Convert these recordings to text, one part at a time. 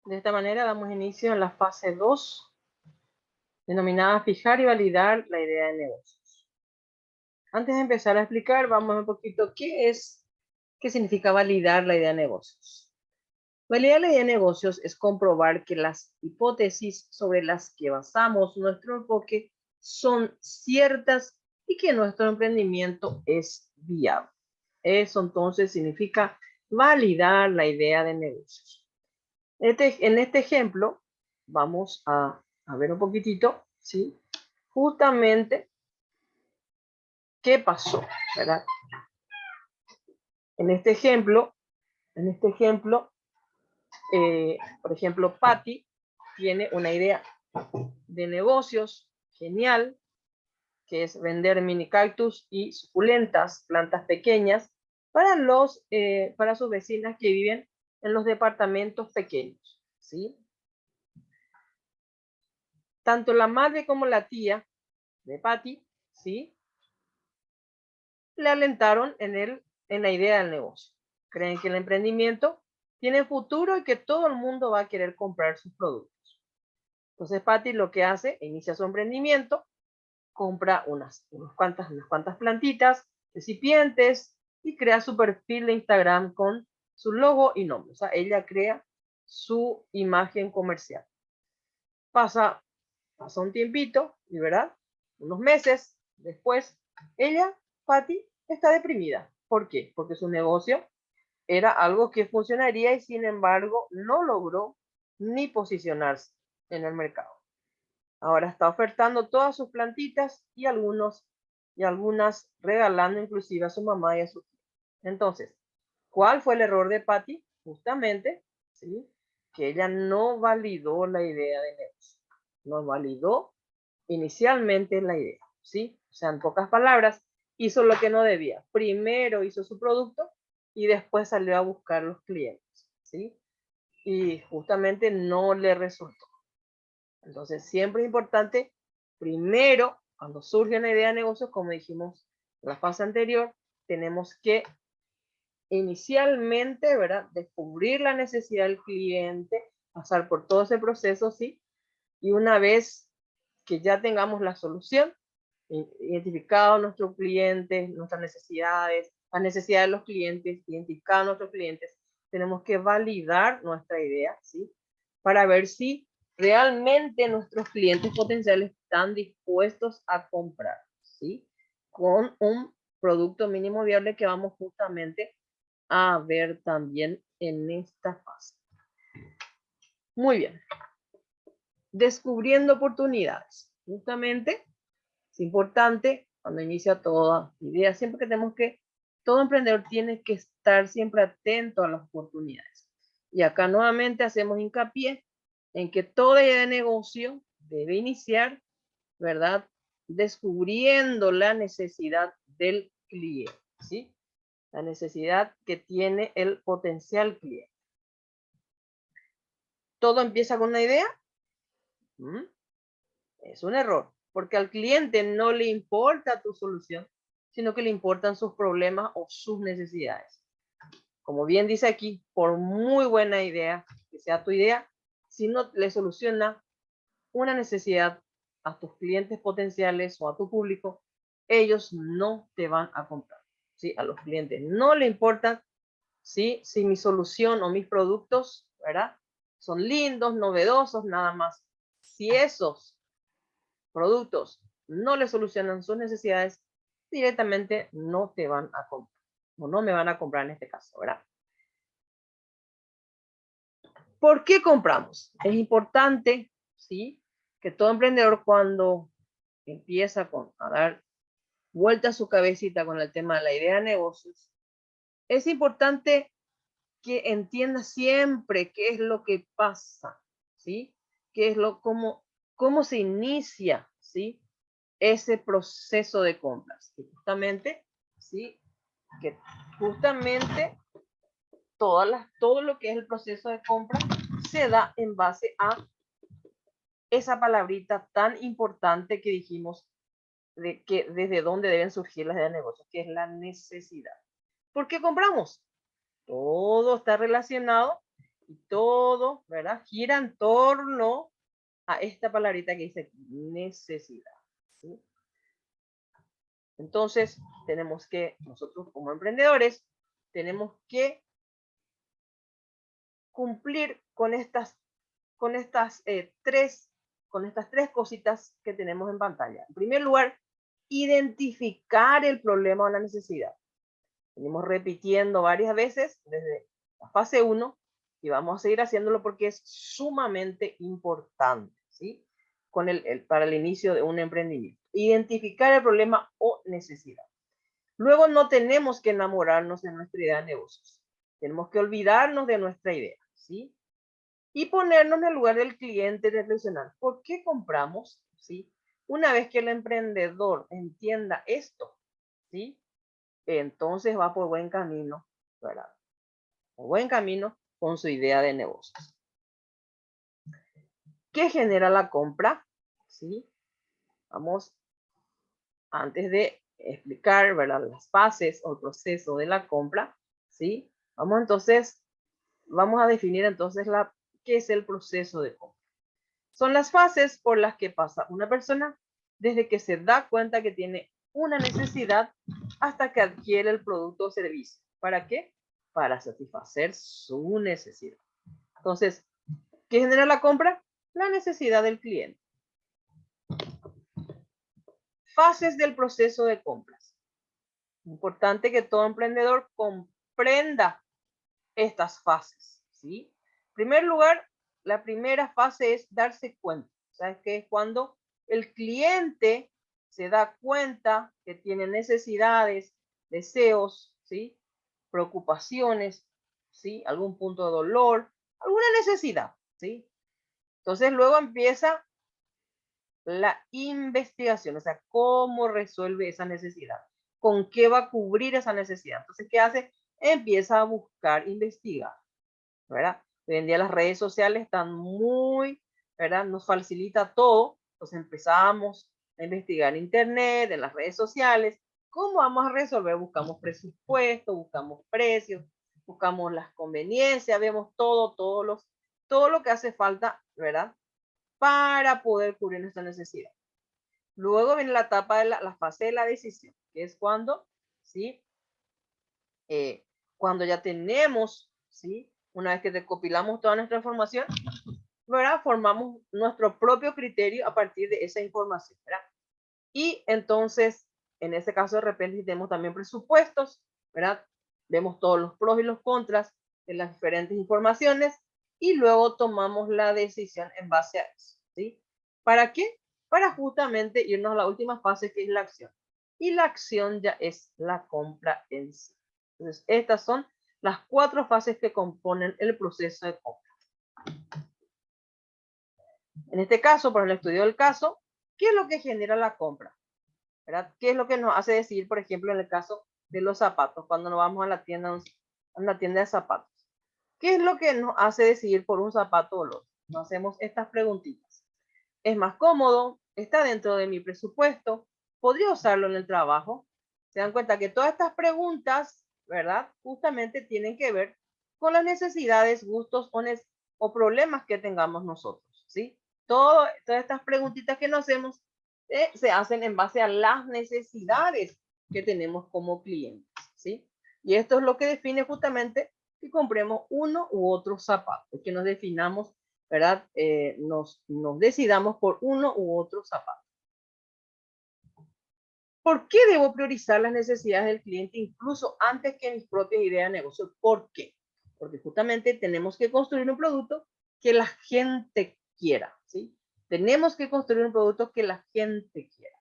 De esta manera damos inicio a la fase 2, denominada fijar y validar la idea de negocios. Antes de empezar a explicar, vamos un poquito qué significa validar la idea de negocios. Validar la idea de negocios es comprobar que las hipótesis sobre las que basamos nuestro enfoque son ciertas y que nuestro emprendimiento es viable. Eso entonces significa validar la idea de negocios. En este ejemplo, vamos a ver un poquitito, ¿sí? Justamente, ¿qué pasó? ¿Verdad? En este ejemplo, por ejemplo, Patty tiene una idea de negocios genial, que es vender mini cactus y suculentas, plantas pequeñas, para sus vecinas que viven en los departamentos pequeños, ¿sí? Tanto la madre como la tía de Patty, ¿sí?, le alentaron en la idea del negocio. Creen que el emprendimiento tiene futuro y que todo el mundo va a querer comprar sus productos. Entonces Patty lo que hace, inicia su emprendimiento, compra unas cuantas plantitas, recipientes, y crea su perfil de Instagram con su logo y nombre. O sea, ella crea su imagen comercial. Pasa un tiempito, y verdad, unos meses después, Patty, está deprimida. ¿Por qué? Porque su negocio era algo que funcionaría y sin embargo no logró ni posicionarse en el mercado. Ahora está ofertando todas sus plantitas y algunas regalando inclusive a su mamá y a su tía. Entonces, ¿cuál fue el error de Patty? Justamente, ¿sí?, que ella no validó la idea de negocio. No validó inicialmente la idea, ¿sí? O sea, en pocas palabras, hizo lo que no debía. Primero hizo su producto y después salió a buscar los clientes, ¿sí? Y justamente no le resultó. Entonces, siempre es importante, primero, cuando surge una idea de negocio, como dijimos en la fase anterior, tenemos que inicialmente, ¿verdad?, descubrir la necesidad del cliente, pasar por todo ese proceso, ¿sí? Y una vez que ya tengamos la solución, identificado a nuestros clientes, nuestras necesidades, las necesidades de los clientes, identificar a nuestros clientes, tenemos que validar nuestra idea, ¿sí?, para ver si realmente nuestros clientes potenciales están dispuestos a comprar, ¿sí?, con un producto mínimo viable que vamos justamente a ver también en esta fase. Muy bien. Descubriendo oportunidades. Justamente es importante cuando inicia toda idea, siempre que todo emprendedor tiene que estar siempre atento a las oportunidades. Y acá nuevamente hacemos hincapié en que toda idea de negocio debe iniciar, ¿verdad?, descubriendo la necesidad del cliente, ¿sí? La necesidad que tiene el potencial cliente. ¿Todo empieza con una idea? Es un error, porque al cliente no le importa tu solución, sino que le importan sus problemas o sus necesidades. Como bien dice aquí, por muy buena idea que sea tu idea, si no le soluciona una necesidad a tus clientes potenciales o a tu público, ellos no te van a comprar, ¿sí? A los clientes no le importa, ¿sí?, si mi solución o mis productos, ¿verdad?, son lindos, novedosos, nada más. Si esos productos no le solucionan sus necesidades, directamente no te van a comprar, o no me van a comprar en este caso, ¿verdad? ¿Por qué compramos? Es importante, ¿sí?, que todo emprendedor, cuando empieza a dar vuelta a su cabecita con el tema de la idea de negocios, es importante que entienda siempre qué es lo que pasa, ¿sí? Cómo se inicia, ¿sí?, ese proceso de compras. Y justamente, ¿sí?, que justamente todo lo que es el proceso de compra se da en base a esa palabrita tan importante que dijimos, de que desde dónde deben surgir las ideas de negocio, que es la necesidad. ¿Por qué compramos? Todo está relacionado Y todo, ¿verdad? Gira en torno a esta palabrita que dice aquí, necesidad. ¿Sí? Entonces, tenemos que, nosotros como emprendedores, tenemos que cumplir con estas tres cositas que tenemos en pantalla. En primer lugar, identificar el problema o la necesidad. Venimos repitiendo varias veces desde la fase 1 y vamos a seguir haciéndolo porque es sumamente importante, ¿sí? Para el inicio de un emprendimiento. Identificar el problema o necesidad. Luego no tenemos que enamorarnos de nuestra idea de negocios. Tenemos que olvidarnos de nuestra idea, ¿sí? Y ponernos en el lugar del cliente, reflexionar. ¿Por qué compramos? ¿Sí? Una vez que el emprendedor entienda esto, ¿sí? Entonces va por buen camino, ¿verdad? Por buen camino con su idea de negocios. ¿Qué genera la compra? ¿Sí? Vamos, antes de explicar, ¿verdad? Las fases o el proceso de la compra, ¿sí? Vamos a definir entonces qué es el proceso de compra. Son las fases por las que pasa una persona desde que se da cuenta que tiene una necesidad hasta que adquiere el producto o servicio. ¿Para qué? Para satisfacer su necesidad. Entonces, ¿qué genera la compra? La necesidad del cliente. Fases del proceso de compras. Importante que todo emprendedor comprenda estas fases, ¿sí? En primer lugar, la primera fase es darse cuenta. ¿Sabes qué? Es cuando el cliente se da cuenta que tiene necesidades, deseos, ¿sí? Preocupaciones, ¿sí? Algún punto de dolor, alguna necesidad, ¿sí? Entonces luego empieza la investigación, o sea, cómo resuelve esa necesidad, con qué va a cubrir esa necesidad. Entonces, ¿qué hace? Empieza a buscar, investigar, ¿verdad? Hoy en día las redes sociales están muy, ¿verdad? Nos facilita todo. Entonces empezamos a investigar en internet, en las redes sociales. ¿Cómo vamos a resolver? Buscamos presupuesto, buscamos precios, buscamos las conveniencias, vemos todo lo que hace falta, ¿verdad? Para poder cubrir nuestra necesidad. Luego viene la etapa de la fase de la decisión, que es cuando, ¿sí? Cuando ya tenemos, ¿sí? Una vez que recopilamos toda nuestra información, ¿verdad? Formamos nuestro propio criterio a partir de esa información, ¿verdad? Y entonces, en ese caso, de repente tenemos también presupuestos, ¿verdad? Vemos todos los pros y los contras de las diferentes informaciones y luego tomamos la decisión en base a eso, ¿sí? ¿Para qué? Para justamente irnos a la última fase, que es la acción. Y la acción ya es la compra en sí. Entonces, estas son las 4 fases que componen el proceso de compra. En este caso, por el estudio del caso, ¿qué es lo que genera la compra? ¿Verdad? ¿Qué es lo que nos hace decidir, por ejemplo, en el caso de los zapatos, cuando nos vamos a una tienda de zapatos? ¿Qué es lo que nos hace decidir por un zapato o el otro? Nos hacemos estas preguntitas. ¿Es más cómodo? ¿Está dentro de mi presupuesto? ¿Podría usarlo en el trabajo? Se dan cuenta que todas estas preguntas, ¿verdad? Justamente tienen que ver con las necesidades, gustos o problemas que tengamos nosotros, ¿sí? Todas estas preguntitas que nos hacemos se hacen en base a las necesidades que tenemos como clientes, ¿sí? Y esto es lo que define justamente que compremos uno u otro zapato, que nos definamos, ¿verdad? Nos decidamos por uno u otro zapato. ¿Por qué debo priorizar las necesidades del cliente incluso antes que mis propias ideas de negocio? ¿Por qué? Porque justamente tenemos que construir un producto que la gente quiera, ¿sí? Tenemos que construir un producto que la gente quiera.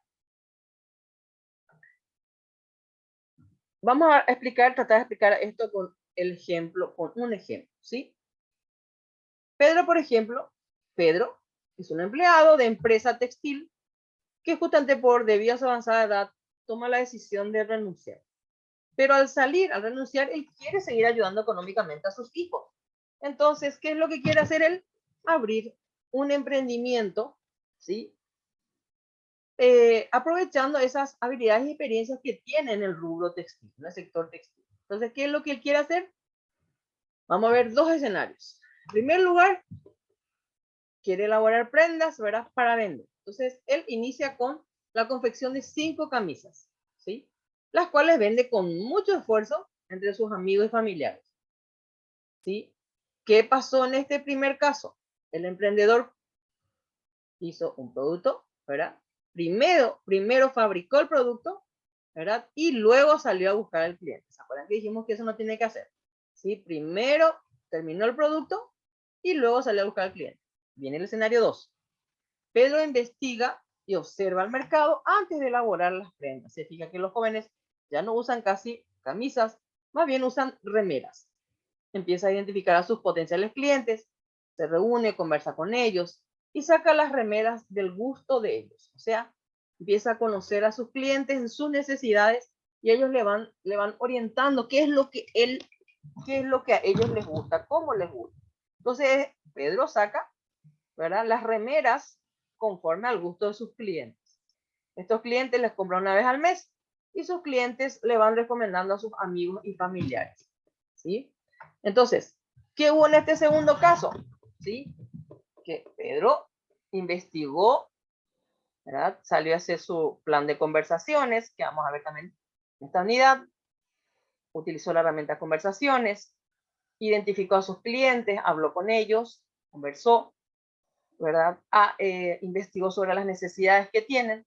Vamos a tratar de explicar esto con un ejemplo, ¿sí? Pedro, por ejemplo, Pedro es un empleado de empresa textil que justamente debido a su avanzada edad, toma la decisión de renunciar. Pero al renunciar, él quiere seguir ayudando económicamente a sus hijos. Entonces, ¿qué es lo que quiere hacer él? Abrir un emprendimiento, ¿sí? Aprovechando esas habilidades y experiencias que tiene en el rubro textil, en el sector textil. Entonces, ¿qué es lo que él quiere hacer? Vamos a ver 2 escenarios. En primer lugar, quiere elaborar prendas, ¿verdad? Para vender. Entonces, él inicia con la confección de 5 camisas, ¿sí? Las cuales vende con mucho esfuerzo entre sus amigos y familiares, ¿sí? ¿Qué pasó en este primer caso? El emprendedor hizo un producto, ¿verdad? Primero fabricó el producto, ¿verdad? Y luego salió a buscar al cliente. ¿Se acuerdan que dijimos que eso no tiene que hacer? ¿Sí? Primero terminó el producto y luego salió a buscar al cliente. Viene el escenario 2. Pedro investiga y observa el mercado antes de elaborar las prendas. Se fija que los jóvenes ya no usan casi camisas, más bien usan remeras. Empieza a identificar a sus potenciales clientes, se reúne, conversa con ellos y saca las remeras del gusto de ellos. O sea, empieza a conocer a sus clientes en sus necesidades y ellos le van orientando qué es lo que a ellos les gusta, cómo les gusta. Entonces, Pedro saca, ¿verdad?, las remeras conforme al gusto de sus clientes. Estos clientes les compran una vez al mes y sus clientes le van recomendando a sus amigos y familiares, ¿sí? Entonces, ¿qué hubo en este segundo caso? ¿Sí? Que Pedro investigó, ¿verdad? Salió a hacer su plan de conversaciones, que vamos a ver también en esta unidad. Utilizó la herramienta conversaciones, identificó a sus clientes, habló con ellos, conversó, ¿verdad? Investigó sobre las necesidades que tienen.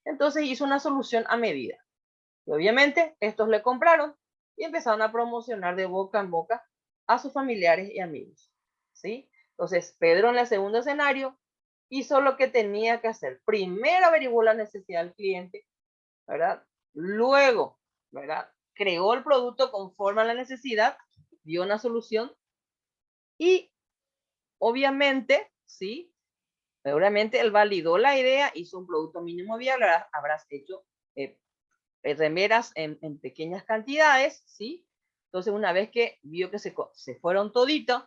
Entonces hizo una solución a medida. Y obviamente estos le compraron y empezaron a promocionar de boca en boca a sus familiares y amigos, ¿sí? Entonces, Pedro en el segundo escenario hizo lo que tenía que hacer. Primero averiguó la necesidad del cliente, ¿verdad? Luego, ¿verdad?, creó el producto conforme a la necesidad, dio una solución y obviamente, ¿sí?, seguramente él validó la idea, hizo un producto mínimo viable, habrás hecho remeras en pequeñas cantidades, ¿sí? Entonces, una vez que vio que se fueron toditos,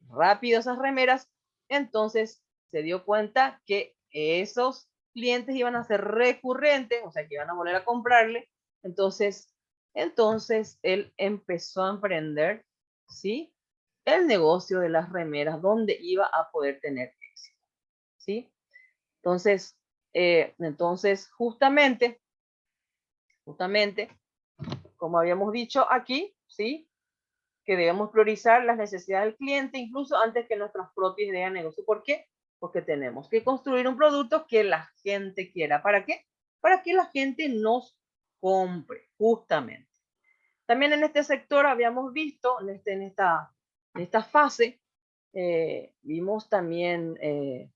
rápido esas remeras, entonces se dio cuenta que esos clientes iban a ser recurrentes, o sea, que iban a volver a comprarle. Entonces él empezó a emprender, ¿sí?, el negocio de las remeras, donde iba a poder tener éxito, ¿sí? Entonces justamente, como habíamos dicho aquí, ¿sí?, que debemos priorizar las necesidades del cliente incluso antes que nuestras propias ideas de negocio. ¿Por qué? Porque tenemos que construir un producto que la gente quiera. ¿Para qué? Para que la gente nos compre, justamente. También en este sector habíamos visto, en esta fase, vimos también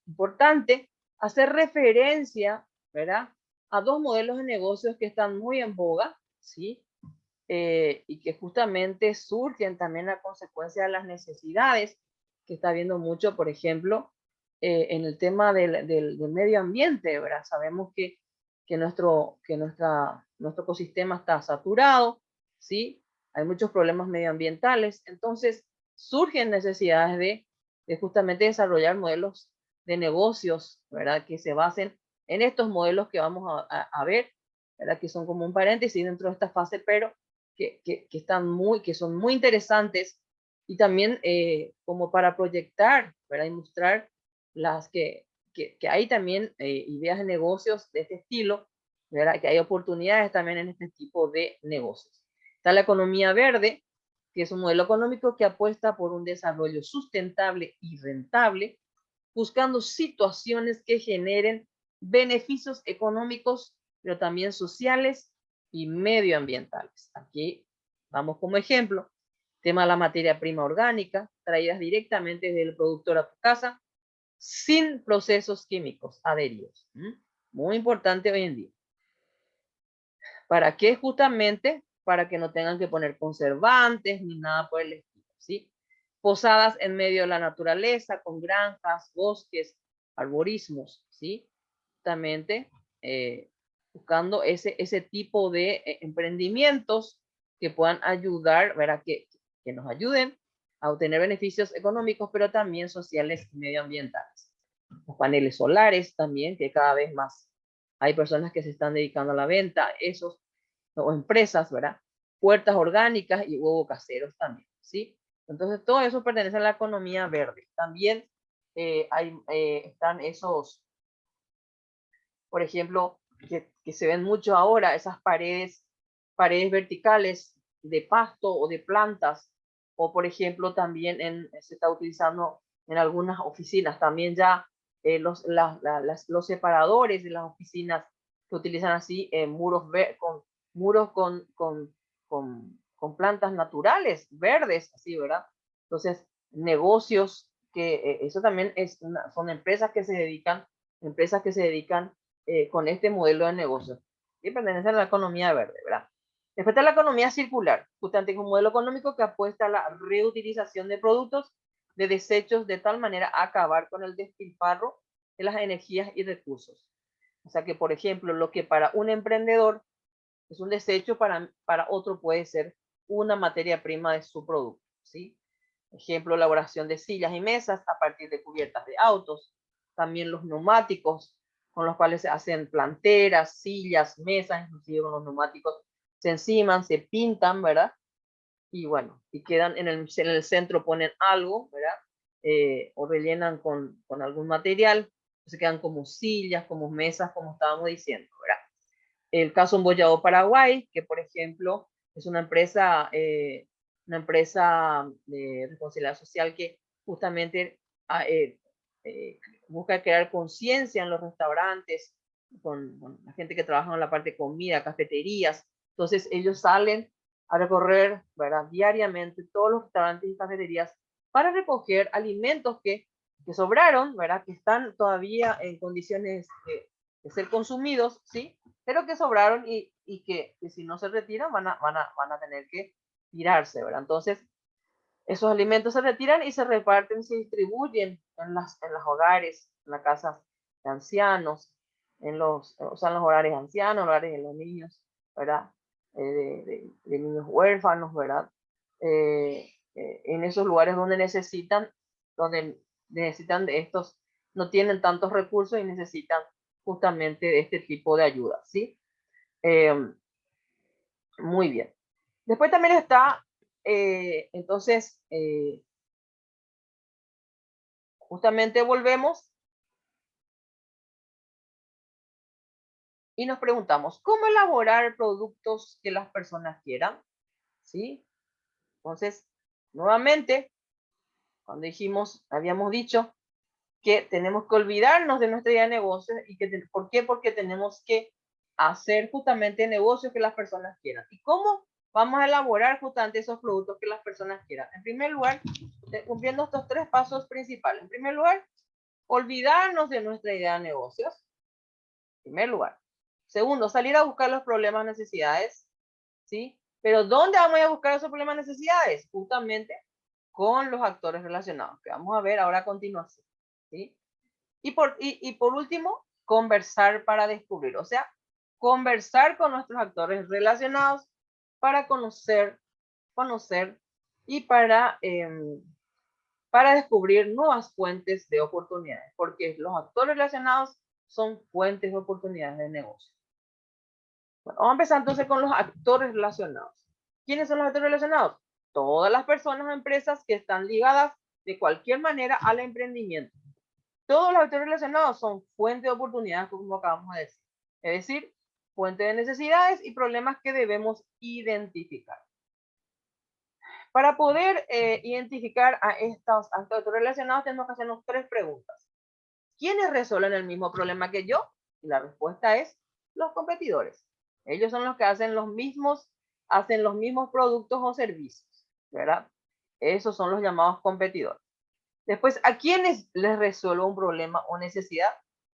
importante hacer referencia, ¿verdad?, a 2 modelos de negocios que están muy en boga, ¿sí?, y que justamente surgen también a consecuencia de las necesidades que está habiendo mucho, por ejemplo, en el tema del medio ambiente, ¿verdad? Sabemos que nuestro ecosistema está saturado, ¿sí? Hay muchos problemas medioambientales, entonces surgen necesidades de justamente desarrollar modelos de negocios, ¿verdad?, que se basen en estos modelos que vamos a ver, ¿verdad?, que son como un paréntesis dentro de esta fase, pero que son muy interesantes y también como para proyectar, ¿verdad?, y mostrar que hay también ideas de negocios de este estilo, ¿verdad?, que hay oportunidades también en este tipo de negocios. Está la economía verde, que es un modelo económico que apuesta por un desarrollo sustentable y rentable, buscando situaciones que generen beneficios económicos, pero también sociales y medioambientales. Aquí vamos como ejemplo, tema de la materia prima orgánica, traídas directamente desde el productor a tu casa, sin procesos químicos adheridos. Muy importante hoy en día. ¿Para qué? Justamente para que no tengan que poner conservantes ni nada por el estilo, ¿sí? Posadas en medio de la naturaleza, con granjas, bosques, arborismos, ¿sí? Justamente buscando ese tipo de emprendimientos que puedan ayudar, ¿verdad?, que nos ayuden a obtener beneficios económicos, pero también sociales y medioambientales. Los paneles solares también, que cada vez más hay personas que se están dedicando a la venta, o empresas, ¿verdad? Puertas orgánicas y huevos caseros también, ¿sí? Entonces, todo eso pertenece a la economía verde. También están esos, por ejemplo, que se ven mucho ahora, esas paredes verticales de pasto o de plantas, o por ejemplo también se está utilizando en algunas oficinas también ya los separadores de las oficinas que utilizan así muros con plantas naturales, verdes, así, ¿verdad? Entonces, negocios eso también son empresas que se dedican con este modelo de negocio y pertenecen a la economía verde, ¿verdad? Después está la economía circular, justamente es un modelo económico que apuesta a la reutilización de productos de desechos de tal manera a acabar con el despilfarro de las energías y recursos. O sea que, por ejemplo, lo que para un emprendedor es un desecho, para otro puede ser una materia prima de su producto, ¿sí? Ejemplo, elaboración de sillas y mesas a partir de cubiertas de autos. También los neumáticos, con los cuales se hacen planteras, sillas, mesas, inclusive con los neumáticos se enciman, se pintan, ¿verdad? Y bueno, y quedan en el centro, ponen algo, ¿verdad? O rellenan con algún material, se quedan como sillas, como mesas, como estábamos diciendo, ¿verdad? El caso Embollado Paraguay, que por ejemplo es una empresa de responsabilidad social que justamente busca crear conciencia en los restaurantes, con la gente que trabaja en la parte de comida, cafeterías. Entonces ellos salen a recorrer, ¿verdad?, diariamente todos los restaurantes y cafeterías para recoger alimentos que sobraron, ¿verdad?, que están todavía en condiciones de ser consumidos, ¿sí?, pero que sobraron y que si no se retiran van a tener que tirarse, ¿verdad? Entonces, esos alimentos se retiran y se reparten, se distribuyen en los hogares, en las casas de ancianos, en los hogares de ancianos, hogares de los niños, ¿verdad? De niños huérfanos, ¿verdad? En esos lugares donde necesitan de estos, no tienen tantos recursos y necesitan justamente de este tipo de ayuda, ¿sí? Muy bien. Después también está, entonces, justamente volvemos y nos preguntamos, ¿cómo elaborar productos que las personas quieran? ¿Sí? Entonces, nuevamente, cuando habíamos dicho que tenemos que olvidarnos de nuestra idea de negocio y ¿por qué? Porque tenemos que hacer justamente negocios que las personas quieran. ¿Y cómo vamos a elaborar justamente esos productos que las personas quieran? En primer lugar, cumpliendo estos 3 pasos principales. En primer lugar, olvidarnos de nuestra idea de negocios. En primer lugar. Segundo, salir a buscar los problemas, necesidades, ¿sí? Pero ¿dónde vamos a buscar esos problemas, necesidades? Justamente con los actores relacionados, que vamos a ver ahora a continuación, ¿sí? Y por último, conversar para descubrir, o sea, conversar con nuestros actores relacionados para conocer y para descubrir nuevas fuentes de oportunidades, porque los actores relacionados son fuentes de oportunidades de negocio. Bueno, vamos a empezar entonces con los actores relacionados. ¿Quiénes son los actores relacionados? Todas las personas o empresas que están ligadas de cualquier manera al emprendimiento. Todos los actores relacionados son fuentes de oportunidades, como acabamos de decir. Es decir, fuente de necesidades y problemas que debemos identificar. Para poder identificar a estos actores relacionados, tenemos que hacernos 3 preguntas. ¿Quiénes resuelven el mismo problema que yo? Y la respuesta es los competidores. Ellos son los que hacen los mismos productos o servicios, ¿verdad? Esos son los llamados competidores. Después, ¿a quiénes les resuelvo un problema o necesidad?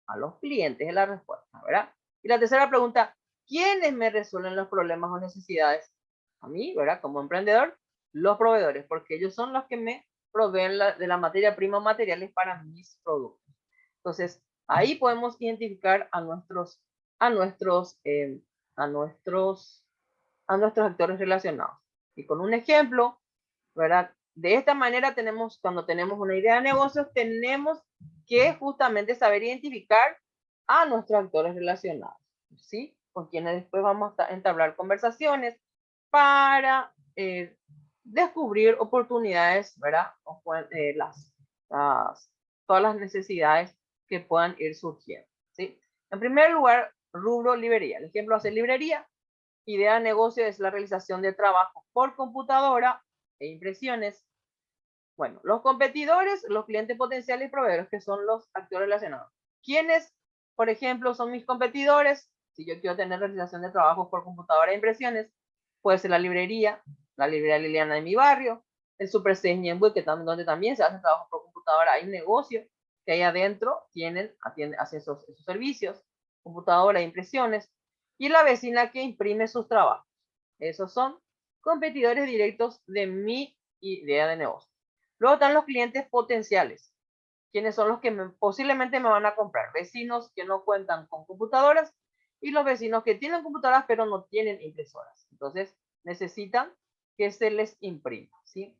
A los clientes es la respuesta, ¿verdad? Y la tercera pregunta, ¿quiénes me resuelven los problemas o necesidades? A mí, ¿verdad? Como emprendedor, los proveedores, porque ellos son los que me proveen de la materia prima o materiales para mis productos. Entonces, ahí podemos identificar a nuestros actores relacionados. Y con un ejemplo, ¿verdad? De esta manera cuando tenemos una idea de negocios, tenemos que justamente saber identificar a nuestros actores relacionados, ¿sí? Con quienes después vamos a entablar conversaciones para descubrir oportunidades, ¿verdad? Todas las necesidades que puedan ir surgiendo, ¿sí? En primer lugar, rubro librería. El ejemplo hace librería. Idea de negocio es la realización de trabajos por computadora e impresiones. Bueno, los competidores, los clientes potenciales y proveedores, que son los actores relacionados. ¿Quiénes, por ejemplo, son mis competidores? Si yo quiero tener realización de trabajos por computadora e impresiones, puede ser la librería Liliana de mi barrio, el Super 6 Ñemby, donde también se hacen trabajos por computadora. Hay un negocio que ahí adentro hacen esos servicios, computadora e impresiones, y la vecina que imprime sus trabajos. Esos son competidores directos de mi idea de negocio. Luego están los clientes potenciales, quienes son los que posiblemente me van a comprar. Vecinos que no cuentan con computadoras y los vecinos que tienen computadoras pero no tienen impresoras. Entonces necesitan que se les imprima, ¿sí?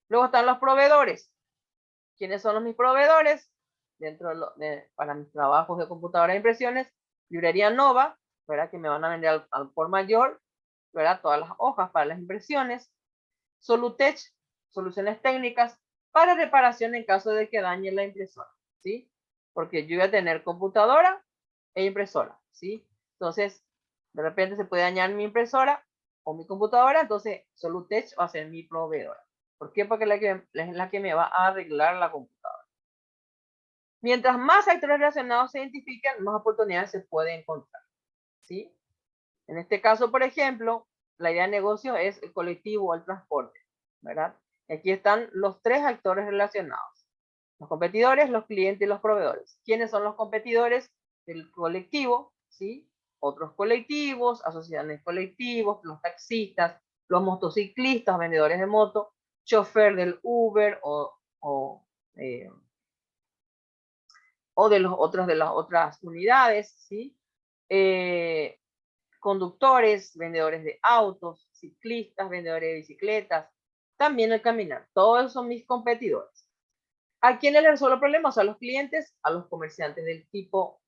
Luego están los proveedores. ¿Quiénes son mis proveedores? Para mis trabajos de computadora e impresiones, librería Nova, ¿verdad? Que me van a vender al por mayor, ¿verdad? Todas las hojas para las impresiones. Solutech, soluciones técnicas para reparación en caso de que dañe la impresora, ¿sí? Porque yo voy a tener computadora e impresora, ¿sí? Entonces, de repente se puede dañar mi impresora o mi computadora, entonces Solutech va a ser mi proveedora. ¿Por qué? Porque es la que me va a arreglar la computadora. Mientras más actores relacionados se identifiquen, más oportunidades se pueden encontrar, ¿sí? En este caso, por ejemplo, la idea de negocio es el colectivo o el transporte, ¿verdad? Aquí están los tres actores relacionados: los competidores, los clientes y los proveedores. ¿Quiénes son los competidores? El colectivo, ¿sí? Otros colectivos, asociaciones colectivos, los taxistas, los motociclistas, vendedores de moto, chofer del Uber o de las otras unidades, ¿sí? Conductores, vendedores de autos, ciclistas, vendedores de bicicletas, también el caminar. Todos esos son mis competidores. ¿A quiénes les resuelvo problemas? A los clientes, a los comerciantes del tipo,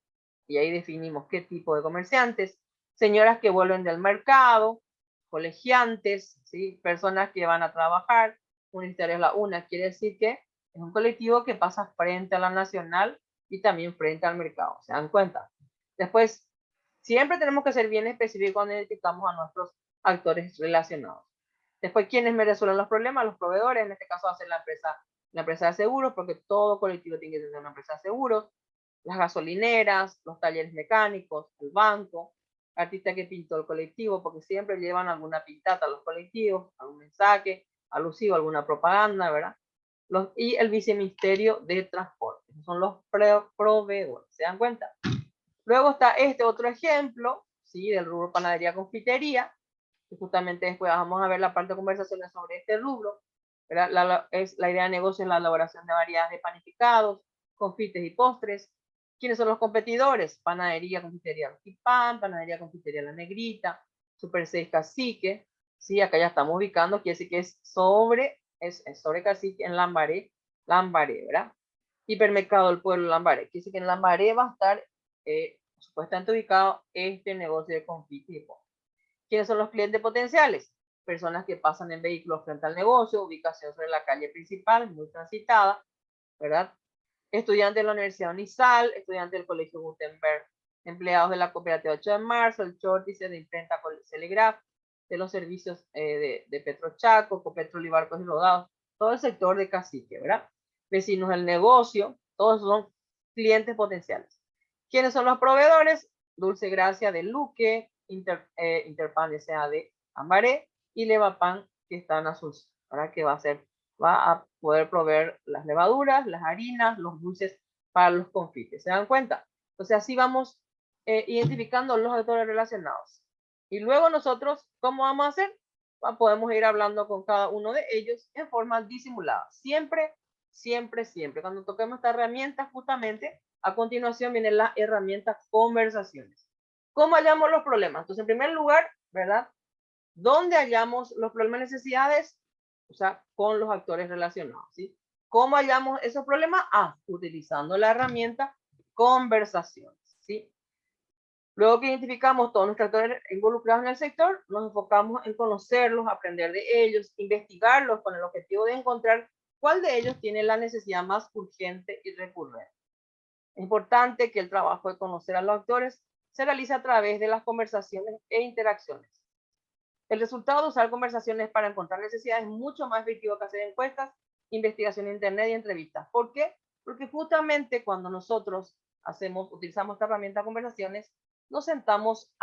y ahí definimos qué tipo de comerciantes: señoras que vuelven del mercado, colegiantes, ¿sí? Personas que van a trabajar. Unitaria es la una, quiere decir que es un colectivo que pasa frente a la nacional y también frente al mercado. ¿Se dan cuenta? Después, siempre tenemos que ser bien específicos cuando identificamos a nuestros actores relacionados. Después, ¿quiénes me resuelven los problemas? Los proveedores, en este caso va a ser la empresa de seguros, porque todo colectivo tiene que tener una empresa de seguros. Las gasolineras, los talleres mecánicos, el banco, el artista que pintó el colectivo, porque siempre llevan alguna pintata a los colectivos, algún mensaje alusivo, alguna propaganda, ¿verdad? Y el viceministerio de transporte, son los proveedores. ¿Se dan cuenta? Luego está este otro ejemplo, ¿sí? Del rubro panadería confitería, que justamente después vamos a ver la parte de conversaciones sobre este rubro. La idea de negocio es la elaboración de variedades de panificados, confites y postres. ¿Quiénes son los competidores? Panadería confitería Pan, panadería confitería La Negrita, Super 6 Cacique, ¿sí? Acá ya estamos ubicando, quiere decir que es sobre Cacique en Lambaré, ¿verdad? Hipermercado del Pueblo Lambaré, quiere decir que en Lambaré va a estar supuestamente ubicado este negocio de confites y postres. ¿Quiénes son los clientes potenciales? Personas que pasan en vehículos frente al negocio, ubicación sobre la calle principal, muy transitada, ¿verdad? Estudiantes de la Universidad Unisal, estudiantes del Colegio Gutenberg, empleados de la Cooperativa 8 de Marzo, el Chórtice de Imprenta Telegraph, de los servicios de Petrochaco, Copetro y Barcos y Rodados, todo el sector de Cacique, ¿verdad? Vecinos del negocio, todos son clientes potenciales. ¿Quiénes son los proveedores? Dulce Gracia de Luque, Interpan S.A. de Ambaré y Levapan, que está en Azul, ¿verdad? Que va a poder proveer las levaduras, las harinas, los dulces para los confites. ¿Se dan cuenta? Entonces así vamos identificando los actores relacionados. Y luego nosotros, ¿cómo vamos a hacer? Podemos ir hablando con cada uno de ellos en forma disimulada. Siempre, siempre, siempre. Cuando toquemos esta herramienta, justamente, a continuación viene la herramienta conversaciones. ¿Cómo hallamos los problemas? Entonces, en primer lugar, ¿verdad? ¿Dónde hallamos los problemas y necesidades? O sea, con los actores relacionados, ¿sí? ¿Cómo hallamos esos problemas? Utilizando la herramienta conversaciones, ¿sí? Luego que identificamos todos nuestros actores involucrados en el sector, nos enfocamos en conocerlos, aprender de ellos, investigarlos con el objetivo de encontrar cuál de ellos tiene la necesidad más urgente y recurrente. Es importante que el trabajo de conocer a los actores se realice a través de las conversaciones e interacciones. El resultado de usar conversaciones para encontrar necesidades es mucho más efectivo que hacer encuestas, investigación en internet y entrevistas. ¿Por qué? Porque justamente cuando nosotros utilizamos esta herramienta de conversaciones, nos sentamos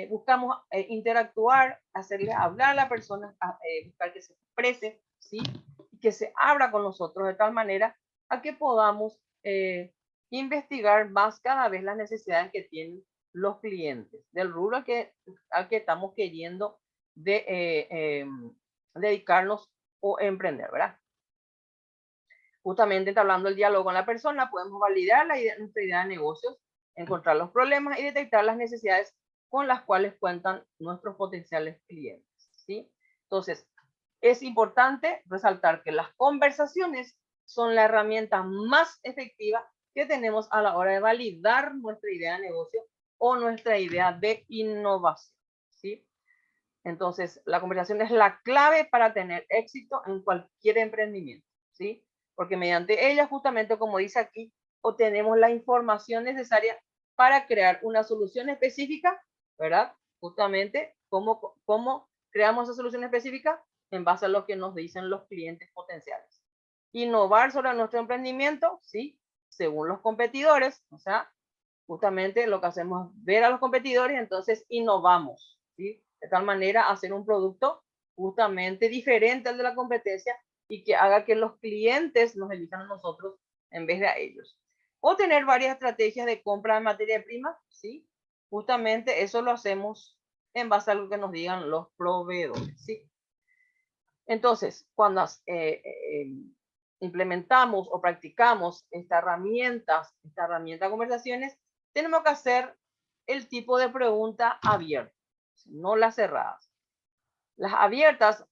buscamos interactuar, hacerle hablar a la persona, buscar que se exprese, ¿sí? Y que se abra con nosotros de tal manera a que podamos investigar más cada vez las necesidades que tienen los clientes del rubro al que estamos queriendo dedicarnos o emprender, ¿verdad? Justamente entablando el diálogo con la persona, podemos validar nuestra idea de negocios, encontrar los problemas y detectar las necesidades con las cuales cuentan nuestros potenciales clientes, ¿sí? Entonces, es importante resaltar que las conversaciones son la herramienta más efectiva que tenemos a la hora de validar nuestra idea de negocio o nuestra idea de innovación, ¿sí? Entonces, la conversación es la clave para tener éxito en cualquier emprendimiento, ¿sí? Porque mediante ella, justamente como dice aquí, obtenemos la información necesaria para crear una solución específica, ¿verdad? Justamente, ¿cómo creamos esa solución específica? En base a lo que nos dicen los clientes potenciales. Innovar sobre nuestro emprendimiento, ¿sí? Según los competidores, o sea, justamente lo que hacemos es ver a los competidores, entonces innovamos, ¿sí? De tal manera hacer un producto justamente diferente al de la competencia y que haga que los clientes nos elijan a nosotros en vez de a ellos. O tener varias estrategias de compra de materia prima, ¿sí? Justamente eso lo hacemos en base a lo que nos digan los proveedores, ¿sí? Entonces, cuando implementamos o practicamos esta herramienta de conversaciones, tenemos que hacer el tipo de pregunta abierta, no las cerradas. Las abiertas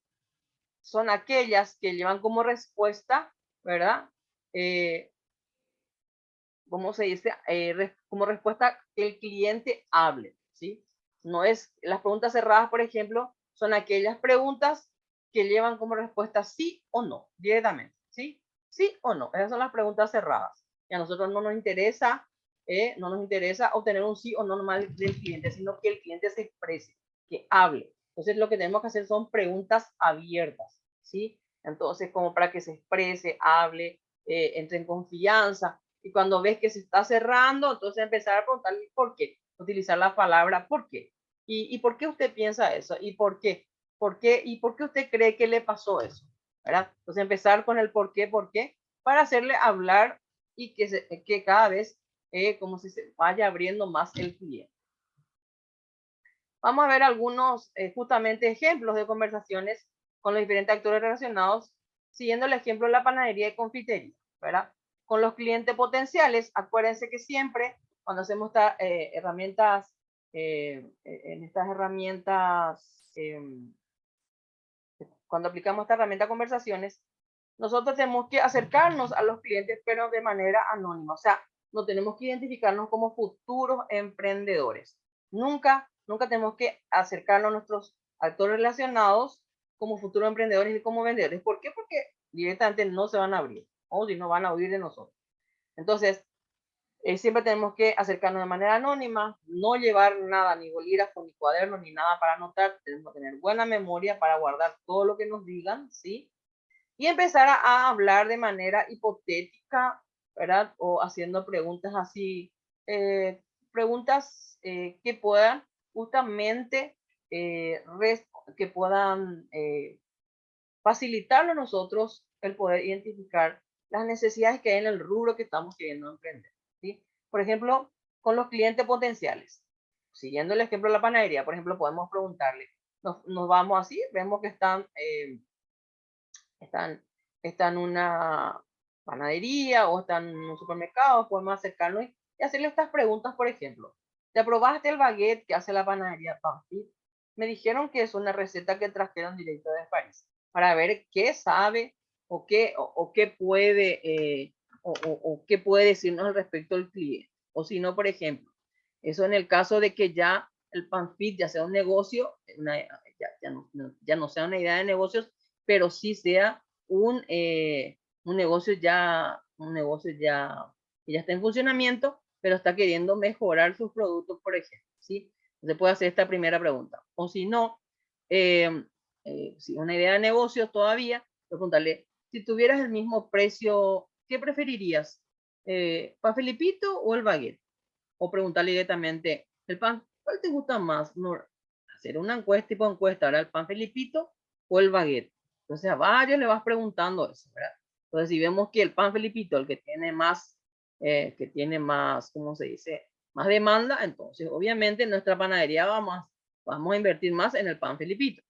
son aquellas que llevan como respuesta, ¿verdad? ¿Cómo se dice? Como respuesta que el cliente hable, ¿sí? No es, las preguntas cerradas, por ejemplo, son aquellas preguntas que llevan como respuesta sí o no, directamente, ¿sí? Sí o no, esas son las preguntas cerradas. Y a nosotros no nos interesa obtener un sí o no normal del cliente, sino que el cliente se exprese, que hable. Entonces lo que tenemos que hacer son preguntas abiertas, ¿sí? Entonces como para que se exprese, hable, entre en confianza, y cuando ves que se está cerrando, entonces empezar a preguntarle por qué, utilizar la palabra por qué. ¿Y por qué usted piensa eso? ¿Y por qué? ¿Por qué? ¿Y por qué usted cree que le pasó eso? ¿Verdad? Entonces empezar con el por qué, para hacerle hablar y que cada vez como si se vaya abriendo más el cliente. Vamos a ver algunos justamente ejemplos de conversaciones con los diferentes actores relacionados, siguiendo el ejemplo de la panadería y confitería, ¿verdad? Con los clientes potenciales, acuérdense que siempre cuando hacemos en estas herramientas, cuando aplicamos esta herramienta de conversaciones, nosotros tenemos que acercarnos a los clientes, pero de manera anónima. O sea, no tenemos que identificarnos como futuros emprendedores. Nunca tenemos que acercarnos a nuestros actores relacionados como futuros emprendedores ni como vendedores. ¿Por qué? Porque directamente no se van a abrir o si no van a huir de nosotros. Entonces, siempre tenemos que acercarnos de manera anónima, no llevar nada, ni bolígrafo, ni cuadernos, ni nada para anotar. Tenemos que tener buena memoria para guardar todo lo que nos digan, ¿sí? Y empezar a hablar de manera hipotética, ¿verdad? O haciendo preguntas así, preguntas que puedan justamente, que puedan facilitarlo a nosotros el poder identificar las necesidades que hay en el rubro que estamos queriendo emprender, ¿sí? Por ejemplo, con los clientes potenciales. Siguiendo el ejemplo de la panadería, por ejemplo, podemos preguntarle, nos vamos así, vemos que están en una panadería o están en un supermercado, podemos acercarnos y hacerle estas preguntas, por ejemplo. ¿Te probaste el baguette que hace la panadería Pamphit? Me dijeron que es una receta que trajeron directo de París para ver qué sabe o qué puede, o qué puede decirnos al respecto del cliente. O si no, por ejemplo, Eso en el caso de que ya el PanFit ya sea un negocio, ya no sea una idea de negocios, pero sí sea un negocio que ya está en funcionamiento, pero está queriendo mejorar sus productos, por ejemplo, ¿sí? Se puede hacer esta primera pregunta. O si no, si una idea de negocio todavía, preguntarle, si tuvieras el mismo precio, ¿qué preferirías? ¿Pan Felipito o el baguette? O preguntarle directamente, el pan, ¿cuál te gusta más? No, hacer una encuesta, tipo encuesta, ¿verdad? ¿El pan Felipito o el baguette? Entonces a varios le vas preguntando eso, ¿verdad? Entonces si vemos que el pan Felipito, el que tiene más, ¿cómo se dice? Más demanda, entonces obviamente en nuestra panadería vamos a invertir más en el pan Felipito.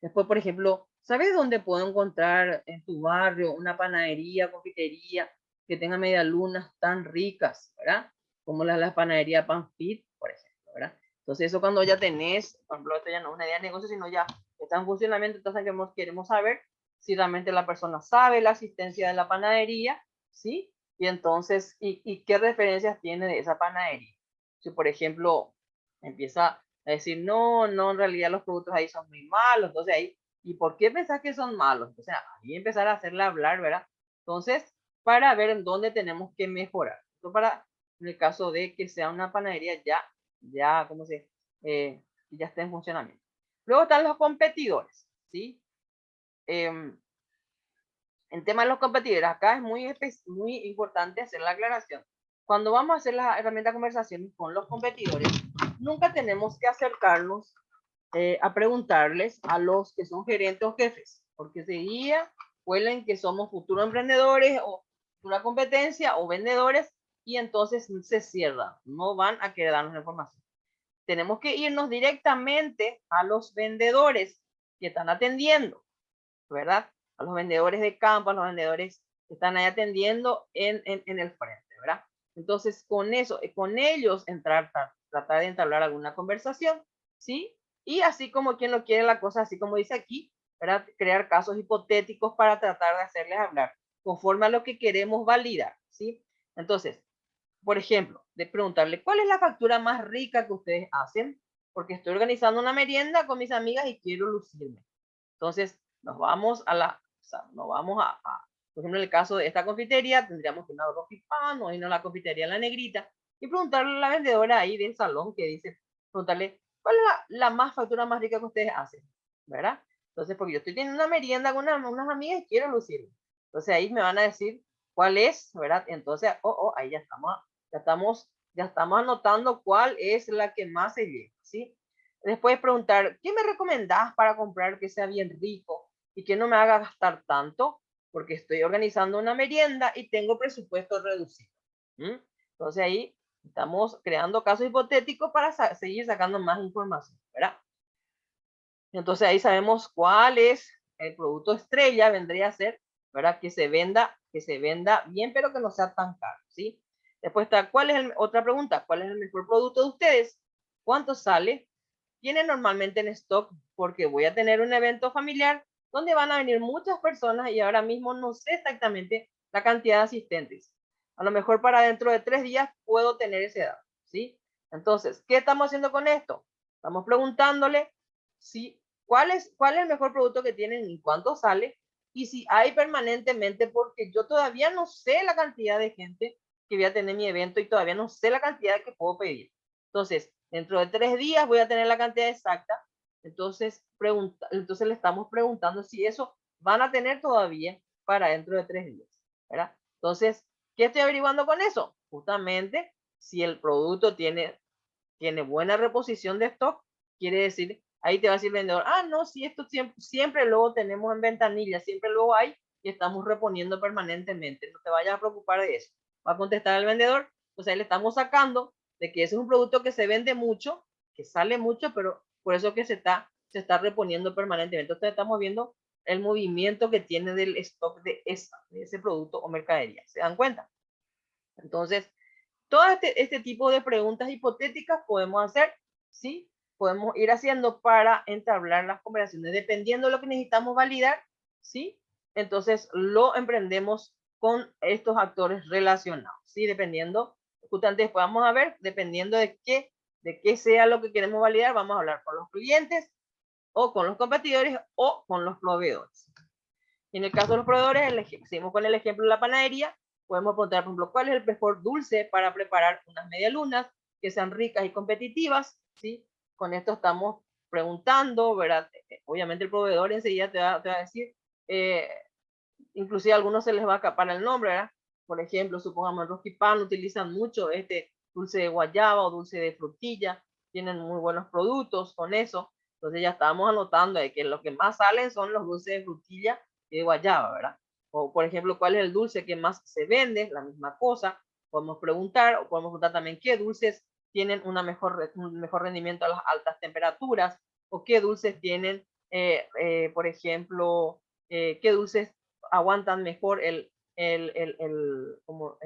Después, por ejemplo, ¿sabes dónde puedo encontrar en tu barrio una panadería, confitería que tenga medialunas tan ricas, ¿verdad? Como la panadería Panfit, por ejemplo, ¿verdad? Entonces eso cuando ya tenés, por ejemplo, esto ya no es una idea de negocio, sino ya está en funcionamiento, entonces queremos saber si realmente la persona sabe la asistencia de la panadería, ¿sí? Y entonces, ¿y qué referencias tiene de esa panadería? Si, por ejemplo, empieza a decir, no, en realidad los productos ahí son muy malos, entonces ahí, ¿y por qué pensás que son malos? Entonces ahí empezar a hacerle hablar, ¿verdad? Entonces, para ver en dónde tenemos que mejorar. Esto para, en el caso de que sea una panadería ¿cómo se ya está en funcionamiento. Luego están los competidores, ¿sí? En tema de los competidores, acá es muy importante hacer la aclaración. Cuando vamos a hacer la herramienta de conversación con los competidores, nunca tenemos que acercarnos a preguntarles a los que son gerentes o jefes, porque seguía huelen que somos futuros emprendedores o futura competencia o vendedores y entonces se cierra, no van a querer darnos información. Tenemos que irnos directamente a los vendedores que están atendiendo, ¿verdad? A los vendedores de campo, a los vendedores que están ahí atendiendo en el frente, ¿verdad? Entonces, con eso, con ellos tratar de entablar alguna conversación, ¿sí? Y así como quien lo quiere la cosa, así como dice aquí, ¿verdad? Crear casos hipotéticos para tratar de hacerles hablar conforme a lo que queremos validar, ¿sí? Entonces, por ejemplo, de preguntarle, ¿cuál es la factura más rica que ustedes hacen? Porque estoy organizando una merienda con mis amigas y quiero lucirme. Entonces, nos vamos por ejemplo, en el caso de esta confitería, tendríamos que ir a Rofipan o ir a la confitería La Negrita y preguntarle a la vendedora ahí del salón que dice, preguntarle, ¿cuál es la más factura más rica que ustedes hacen? ¿Verdad? Entonces, porque yo estoy teniendo una merienda con unas amigas y quiero lucirme. Entonces, ahí me van a decir cuál es, ¿verdad? Entonces, ahí ya estamos anotando cuál es la que más se lleva, ¿sí? Después preguntar, ¿qué me recomendás para comprar que sea bien rico y que no me haga gastar tanto? Porque estoy organizando una merienda y tengo presupuesto reducido. Entonces ahí estamos creando casos hipotéticos para seguir sacando más información, ¿verdad? Entonces ahí sabemos cuál es el producto estrella, vendría a ser, ¿verdad? Que se venda bien, pero que no sea tan caro, ¿sí? Después está, otra pregunta, ¿cuál es el mejor producto de ustedes? ¿Cuánto sale? Tiene normalmente en stock porque voy a tener un evento familiar donde van a venir muchas personas y ahora mismo no sé exactamente la cantidad de asistentes. A lo mejor para dentro de 3 días puedo tener ese dato, ¿sí? Entonces, ¿qué estamos haciendo con esto? Estamos preguntándole si cuál es el mejor producto que tienen y cuánto sale y si hay permanentemente, porque yo todavía no sé la cantidad de gente que voy a tener en mi evento y todavía no sé la cantidad que puedo pedir. Entonces, dentro de 3 días voy a tener la cantidad exacta. Entonces le estamos preguntando si eso van a tener todavía para dentro de 3 días, ¿verdad? Entonces, ¿qué estoy averiguando con eso? Justamente, si el producto tiene buena reposición de stock, quiere decir, ahí te va a decir el vendedor, no, si esto siempre luego tenemos en ventanilla, siempre luego hay y estamos reponiendo permanentemente. No te vayas a preocupar de eso. Va a contestar el vendedor, pues ahí le estamos sacando de que ese es un producto que se vende mucho, que sale mucho, pero por eso que se está reponiendo permanentemente. Entonces estamos viendo el movimiento que tiene del stock de ese producto o mercadería. ¿Se dan cuenta? Entonces, todo este tipo de preguntas hipotéticas podemos hacer, ¿sí? Podemos ir haciendo para entablar las conversaciones, dependiendo de lo que necesitamos validar, ¿sí? Entonces, lo emprendemos con estos actores relacionados, ¿sí? Dependiendo, justamente después vamos a ver, dependiendo de qué de qué sea lo que queremos validar, vamos a hablar con los clientes o con los competidores o con los proveedores. En el caso de los proveedores, seguimos con el ejemplo de la panadería, podemos preguntar, por ejemplo, ¿cuál es el mejor dulce para preparar unas medialunas que sean ricas y competitivas? ¿Sí? Con esto estamos preguntando, ¿verdad? Obviamente el proveedor enseguida te va a decir, inclusive a algunos se les va a escapar el nombre, ¿verdad? Por ejemplo, supongamos Rocky Pan utilizan mucho este dulce de guayaba o dulce de frutilla, tienen muy buenos productos con eso, entonces ya estamos anotando de que lo que más salen son los dulces de frutilla y de guayaba, ¿verdad? O por ejemplo, ¿cuál es el dulce que más se vende? La misma cosa, podemos preguntar, o podemos preguntar también qué dulces tienen un mejor rendimiento a las altas temperaturas, o qué dulces tienen, por ejemplo, qué dulces aguantan mejor como,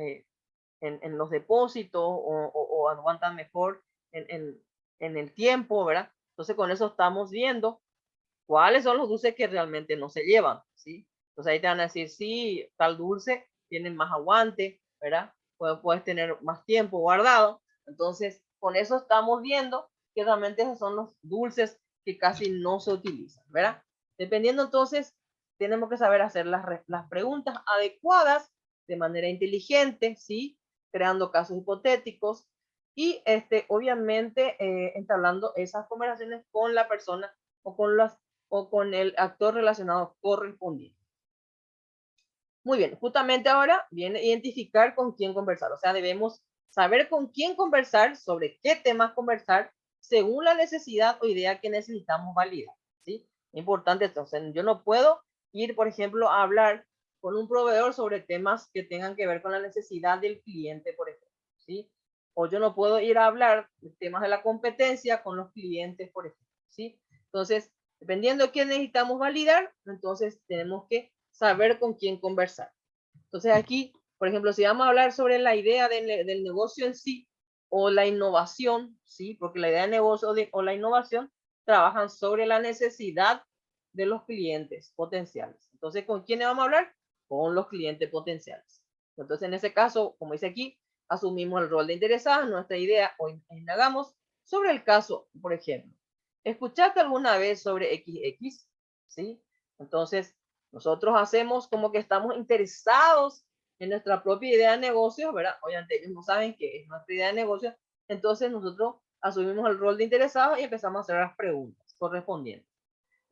en los depósitos o aguantan mejor en el tiempo, ¿verdad? Entonces con eso estamos viendo cuáles son los dulces que realmente no se llevan, ¿sí? Entonces ahí te van a decir, sí, tal dulce tiene más aguante, ¿verdad? Puedes tener más tiempo guardado. Entonces con eso estamos viendo que realmente esos son los dulces que casi no se utilizan, ¿verdad? Dependiendo entonces, tenemos que saber hacer las preguntas adecuadas de manera inteligente, ¿sí? Creando casos hipotéticos y obviamente entablando esas conversaciones con la persona o con el actor relacionado correspondiente. Muy bien, justamente ahora viene identificar con quién conversar, o sea, debemos saber con quién conversar, sobre qué temas conversar, según la necesidad o idea que necesitamos validar, ¿sí? Importante, entonces, yo no puedo ir, por ejemplo, a hablar con un proveedor sobre temas que tengan que ver con la necesidad del cliente, por ejemplo, ¿sí? O yo no puedo ir a hablar de temas de la competencia con los clientes, por ejemplo, ¿sí? Entonces, dependiendo de qué necesitamos validar, entonces tenemos que saber con quién conversar. Entonces aquí, por ejemplo, si vamos a hablar sobre la idea del negocio en sí o la innovación, ¿sí? Porque la idea de negocio o la innovación trabajan sobre la necesidad de los clientes potenciales. Entonces, ¿con quiénes vamos a hablar? Con los clientes potenciales. Entonces, en ese caso, como dice aquí, asumimos el rol de interesados, nuestra idea o indagamos sobre el caso, por ejemplo. ¿Escuchaste alguna vez sobre XX? ¿Sí? Entonces, nosotros hacemos como que estamos interesados en nuestra propia idea de negocio, ¿verdad? Obviamente ellos no saben qué es nuestra idea de negocio, entonces nosotros asumimos el rol de interesados y empezamos a hacer las preguntas correspondientes.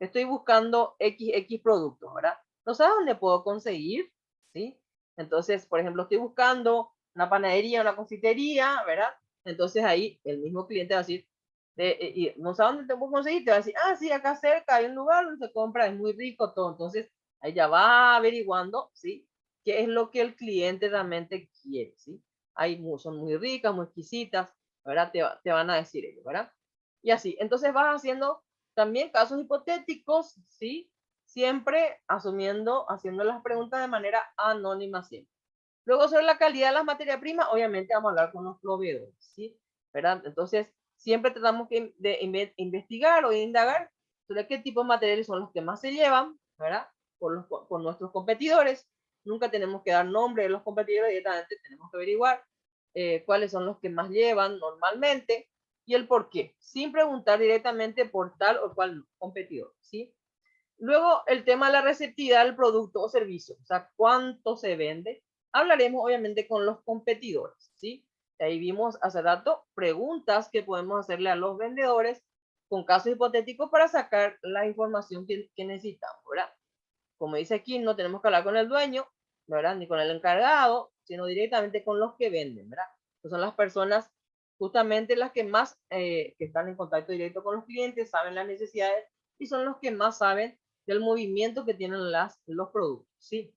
Estoy buscando XX productos, ¿verdad? ¿No sabes dónde puedo conseguir? ¿Sí? Entonces, por ejemplo, estoy buscando una panadería, una confitería, ¿verdad? Entonces ahí el mismo cliente va a decir, y no sabes dónde te puedo conseguir, te va a decir, ah, sí, acá cerca hay un lugar donde se compra, es muy rico todo. Entonces ahí ya va averiguando, ¿sí? ¿Qué es lo que el cliente realmente quiere, ¿sí? Son muy ricas, muy exquisitas, ¿verdad? Te van a decir ellos, ¿verdad? Y así, entonces vas haciendo también casos hipotéticos, ¿sí? Siempre haciendo las preguntas de manera anónima siempre. Luego sobre la calidad de las materias primas, obviamente vamos a hablar con los proveedores, ¿sí? ¿Verdad? Entonces, siempre tratamos de investigar o de indagar sobre qué tipo de materiales son los que más se llevan, ¿verdad? Por nuestros competidores. Nunca tenemos que dar nombre de los competidores, directamente tenemos que averiguar cuáles son los que más llevan normalmente y el por qué, sin preguntar directamente por tal o cual competidor, ¿sí? Luego, el tema de la receptividad del producto o servicio, o sea, cuánto se vende. Hablaremos obviamente con los competidores, ¿sí? Ahí vimos hace rato preguntas que podemos hacerle a los vendedores con casos hipotéticos para sacar la información que necesitamos, ¿verdad? Como dice aquí, no tenemos que hablar con el dueño, ¿verdad? Ni con el encargado, sino directamente con los que venden, ¿verdad? Que son las personas justamente las que más que están en contacto directo con los clientes, saben las necesidades y son los que más saben del movimiento que tienen los productos, ¿sí?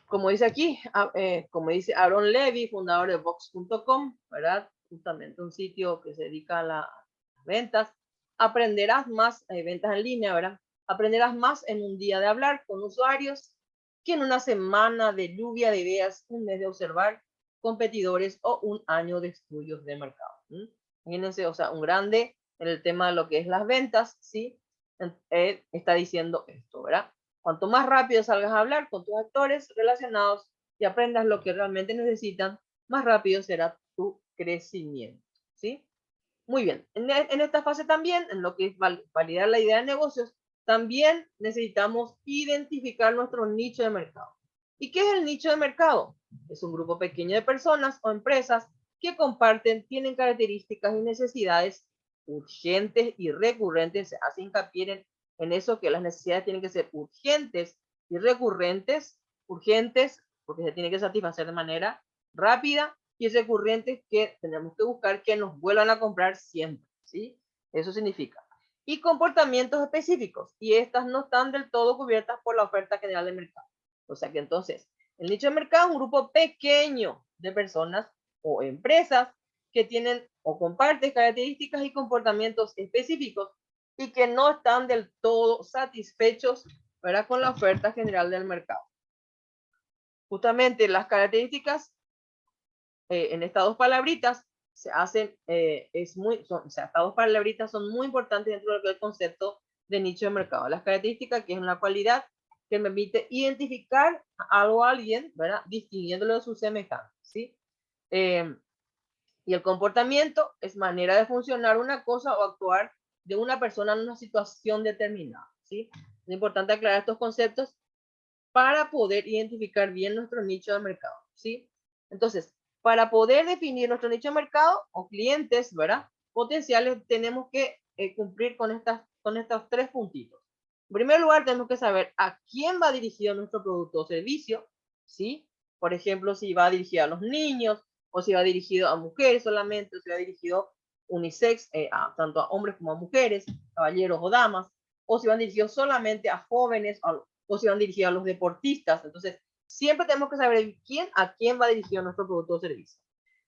Como dice aquí, como dice Aaron Levy, fundador de Vox.com, ¿verdad? Justamente un sitio que se dedica a las ventas. Aprenderás más ventas en línea, ¿verdad? Aprenderás más en un día de hablar con usuarios que en una semana de lluvia de ideas, un mes de observar competidores o un año de estudios de mercado. Imagínense, o sea, un grande en el tema de lo que es las ventas, ¿sí? Está diciendo esto, ¿verdad? Cuanto más rápido salgas a hablar con tus actores relacionados y aprendas lo que realmente necesitan, más rápido será tu crecimiento, ¿sí? Muy bien, en esta fase también, en lo que es validar la idea de negocios, también necesitamos identificar nuestro nicho de mercado. ¿Y qué es el nicho de mercado? Es un grupo pequeño de personas o empresas que comparten, tienen características y necesidades urgentes y recurrentes. Se hace hincapié en eso, que las necesidades tienen que ser urgentes y recurrentes. Urgentes porque se tiene que satisfacer de manera rápida, y recurrentes que tenemos que buscar que nos vuelvan a comprar siempre, ¿sí? Eso significa. Y comportamientos específicos, y estas no están del todo cubiertas por la oferta general de mercado. O sea que entonces, el nicho de mercado es un grupo pequeño de personas o empresas que tienen o comparten características y comportamientos específicos y que no están del todo satisfechos, ¿verdad?, con la oferta general del mercado. Justamente las características en estas dos palabritas se hacen, o sea, estas dos palabritas son muy importantes dentro del concepto de nicho de mercado. Las características, que es una cualidad que me permite identificar a algo o a alguien, ¿verdad?, distinguiéndolo de sus semejantes, ¿sí? Y el comportamiento es manera de funcionar una cosa o actuar de una persona en una situación determinada, ¿sí? Es importante aclarar estos conceptos para poder identificar bien nuestro nicho de mercado, ¿sí? Entonces, para poder definir nuestro nicho de mercado o clientes, ¿verdad?, potenciales, tenemos que cumplir con estos tres puntitos. En primer lugar, tenemos que saber a quién va dirigido nuestro producto o servicio, ¿sí? Por ejemplo, si va dirigido a los niños, o si va dirigido a mujeres solamente, o si va dirigido unisex, tanto a hombres como a mujeres, caballeros o damas, o si van dirigidos solamente a jóvenes, o si van dirigidos a los deportistas. Entonces, siempre tenemos que saber a quién va dirigido nuestro producto o servicio.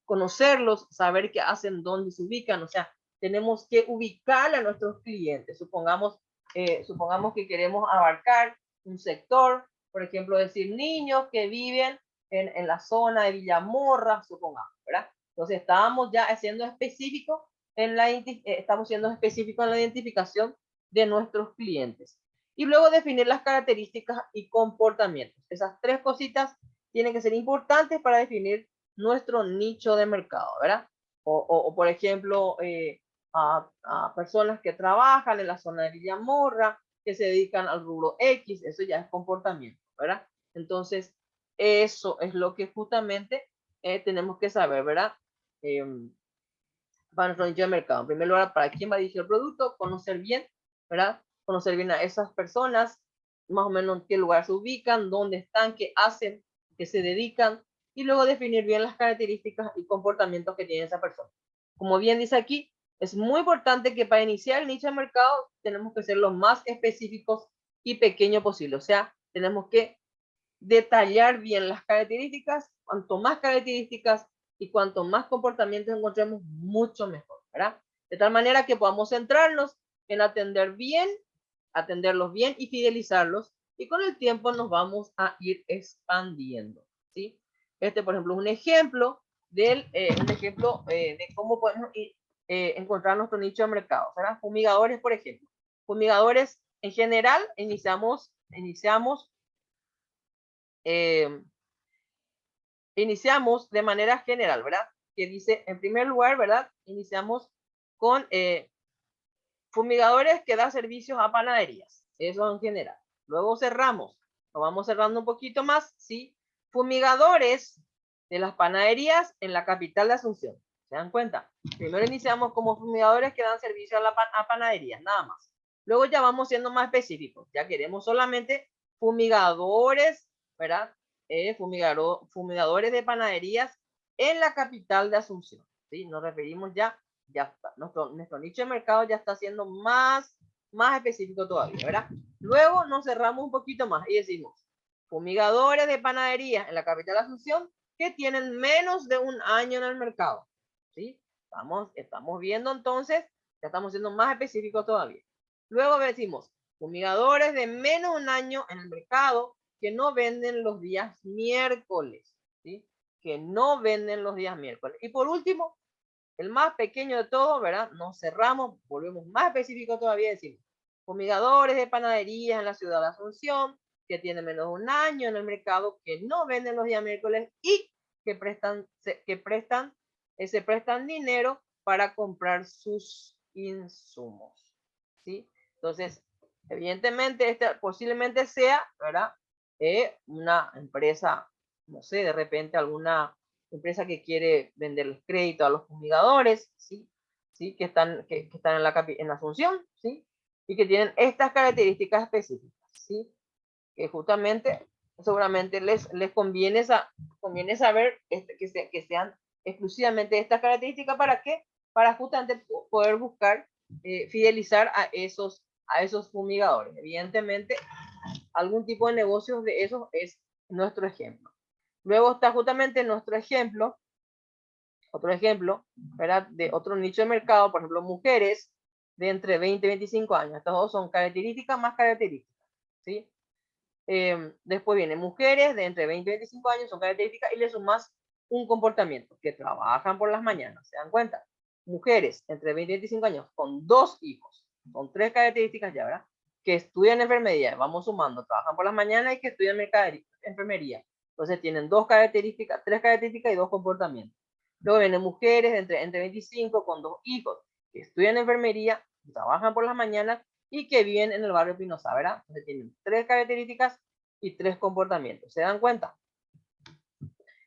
Conocerlos, saber qué hacen, dónde se ubican. O sea, tenemos que ubicar a nuestros clientes. Supongamos que queremos abarcar un sector, por ejemplo, decir niños que viven en la zona de Villamorra, supongamos, ¿verdad? Entonces, estamos ya siendo específicos estamos siendo específicos en la identificación de nuestros clientes. Y luego definir las características y comportamientos. Esas tres cositas tienen que ser importantes para definir nuestro nicho de mercado, ¿verdad? O por ejemplo, a personas que trabajan en la zona de Villamorra, que se dedican al rubro X, eso ya es comportamiento, ¿verdad? Entonces, eso es lo que justamente tenemos que saber, ¿verdad? Para nuestro nicho de mercado. En primer lugar, para quién va a dirigir el producto, conocer bien, ¿verdad? Conocer bien a esas personas, más o menos en qué lugar se ubican, dónde están, qué hacen, qué se dedican, y luego definir bien las características y comportamientos que tiene esa persona. Como bien dice aquí, es muy importante que para iniciar el nicho de mercado tenemos que ser lo más específicos y pequeño posible. O sea, tenemos que detallar bien las características. Cuanto más características y cuanto más comportamientos encontremos, mucho mejor, ¿verdad? De tal manera que podamos centrarnos en atenderlos bien y fidelizarlos, y con el tiempo nos vamos a ir expandiendo, ¿sí? Este, por ejemplo, es un ejemplo de cómo podemos encontrar nuestro nicho de mercado, ¿verdad? Fumigadores, por ejemplo. Fumigadores, en general, iniciamos de manera general, ¿verdad? Que dice, en primer lugar, ¿verdad? Iniciamos con fumigadores que dan servicios a panaderías. Eso en general. Luego cerramos. Lo vamos cerrando un poquito más, ¿sí? Fumigadores de las panaderías en la capital de Asunción. ¿Se dan cuenta? Primero iniciamos como fumigadores que dan servicio a panaderías, nada más. Luego ya vamos siendo más específicos. Ya queremos solamente fumigadores, ¿verdad? Fumigadores de panaderías en la capital de Asunción, ¿sí? Nos referimos ya está. Nuestro nicho de mercado ya está siendo más específico todavía, ¿verdad? Luego nos cerramos un poquito más y decimos, fumigadores de panadería en la capital de Asunción que tienen menos de un año en el mercado, ¿sí? Estamos viendo entonces, ya estamos siendo más específicos todavía. Luego decimos, fumigadores de menos de un año en el mercado que no venden los días miércoles, ¿sí? Que no venden los días miércoles. Y por último, el más pequeño de todo, ¿verdad? Nos cerramos, volvemos más específico todavía, decimos, fumigadores de panaderías en la ciudad de Asunción, que tienen menos de un año en el mercado, que no venden los días miércoles y que prestan se prestan dinero para comprar sus insumos, ¿sí? Entonces, evidentemente, posiblemente sea, ¿verdad? Una empresa, no sé, de repente alguna empresa que quiere venderles crédito a los fumigadores, ¿sí? ¿Sí? Que están en la función, ¿sí? Y que tienen estas características específicas, ¿sí? Que justamente, seguramente les conviene, conviene saber que sean exclusivamente estas características. ¿Para qué? Para justamente poder buscar fidelizar a esos fumigadores. Evidentemente, algún tipo de negocios de esos es nuestro ejemplo. Luego está justamente nuestro ejemplo, otro ejemplo, ¿verdad? De otro nicho de mercado, por ejemplo, mujeres de entre 20 y 25 años. Estas dos son características más características, ¿sí? Después vienen mujeres de entre 20 y 25 años, son características, y le sumas un comportamiento, que trabajan por las mañanas, ¿se dan cuenta? Mujeres entre 20 y 25 años con 2 hijos, son 3 características ya, ¿verdad? Que estudian enfermería, vamos sumando, trabajan por las mañanas y que estudian enfermería. Entonces tienen 2 características, 3 características y 2 comportamientos. Luego vienen mujeres entre 25 con 2 hijos, que estudian enfermería, trabajan por las mañanas y que viven en el barrio Pinoza, ¿verdad? Entonces tienen 3 características y 3 comportamientos. ¿Se dan cuenta?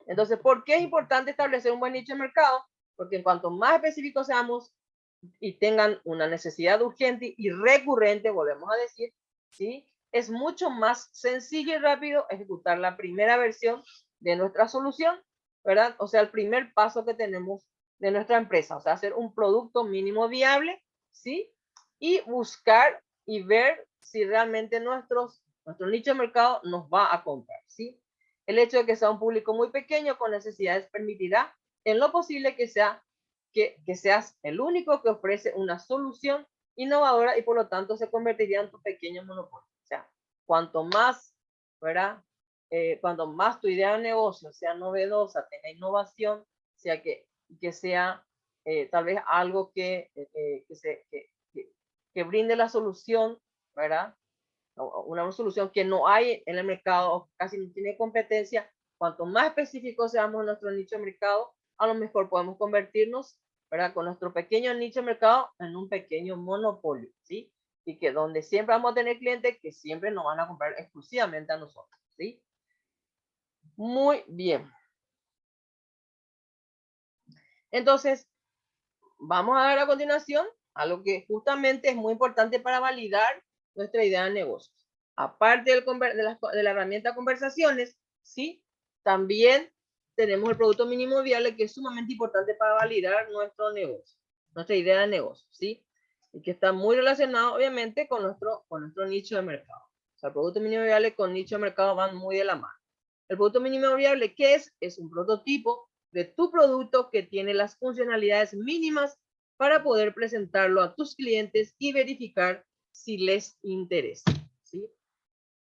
Entonces, ¿por qué es importante establecer un buen nicho de mercado? Porque en cuanto más específicos seamos y tengan una necesidad urgente y recurrente, volvemos a decir, ¿sí? Es mucho más sencillo y rápido ejecutar la primera versión de nuestra solución, ¿verdad? O sea, el primer paso que tenemos de nuestra empresa, o sea, hacer un producto mínimo viable, ¿sí? Y buscar y ver si realmente nuestro nicho de mercado nos va a comprar, ¿sí? El hecho de que sea un público muy pequeño con necesidades permitirá en lo posible que seas el único que ofrece una solución innovadora y por lo tanto se convertiría en tu pequeño monopolio. O sea, cuanto más, ¿verdad? Cuanto más tu idea de negocio sea novedosa, tenga innovación, sea que sea tal vez algo que brinde la solución, ¿verdad? Una solución que no hay en el mercado, casi no tiene competencia. Cuanto más específicos seamos en nuestro nicho de mercado, a lo mejor podemos convertirnos, ¿verdad? Con nuestro pequeño nicho de mercado en un pequeño monopolio, ¿sí? Y que donde siempre vamos a tener clientes que siempre nos van a comprar exclusivamente a nosotros, ¿sí? Muy bien. Entonces, vamos a ver a continuación algo que justamente es muy importante para validar nuestra idea de negocio. Aparte de la herramienta conversaciones, ¿sí? También tenemos el producto mínimo viable, que es sumamente importante para validar nuestro negocio, nuestra idea de negocio, ¿sí? Y que está muy relacionado, obviamente, con nuestro nicho de mercado. O sea, el producto mínimo viable con nicho de mercado van muy de la mano. El producto mínimo viable, ¿qué es? Es un prototipo de tu producto que tiene las funcionalidades mínimas para poder presentarlo a tus clientes y verificar si les interesa, ¿sí?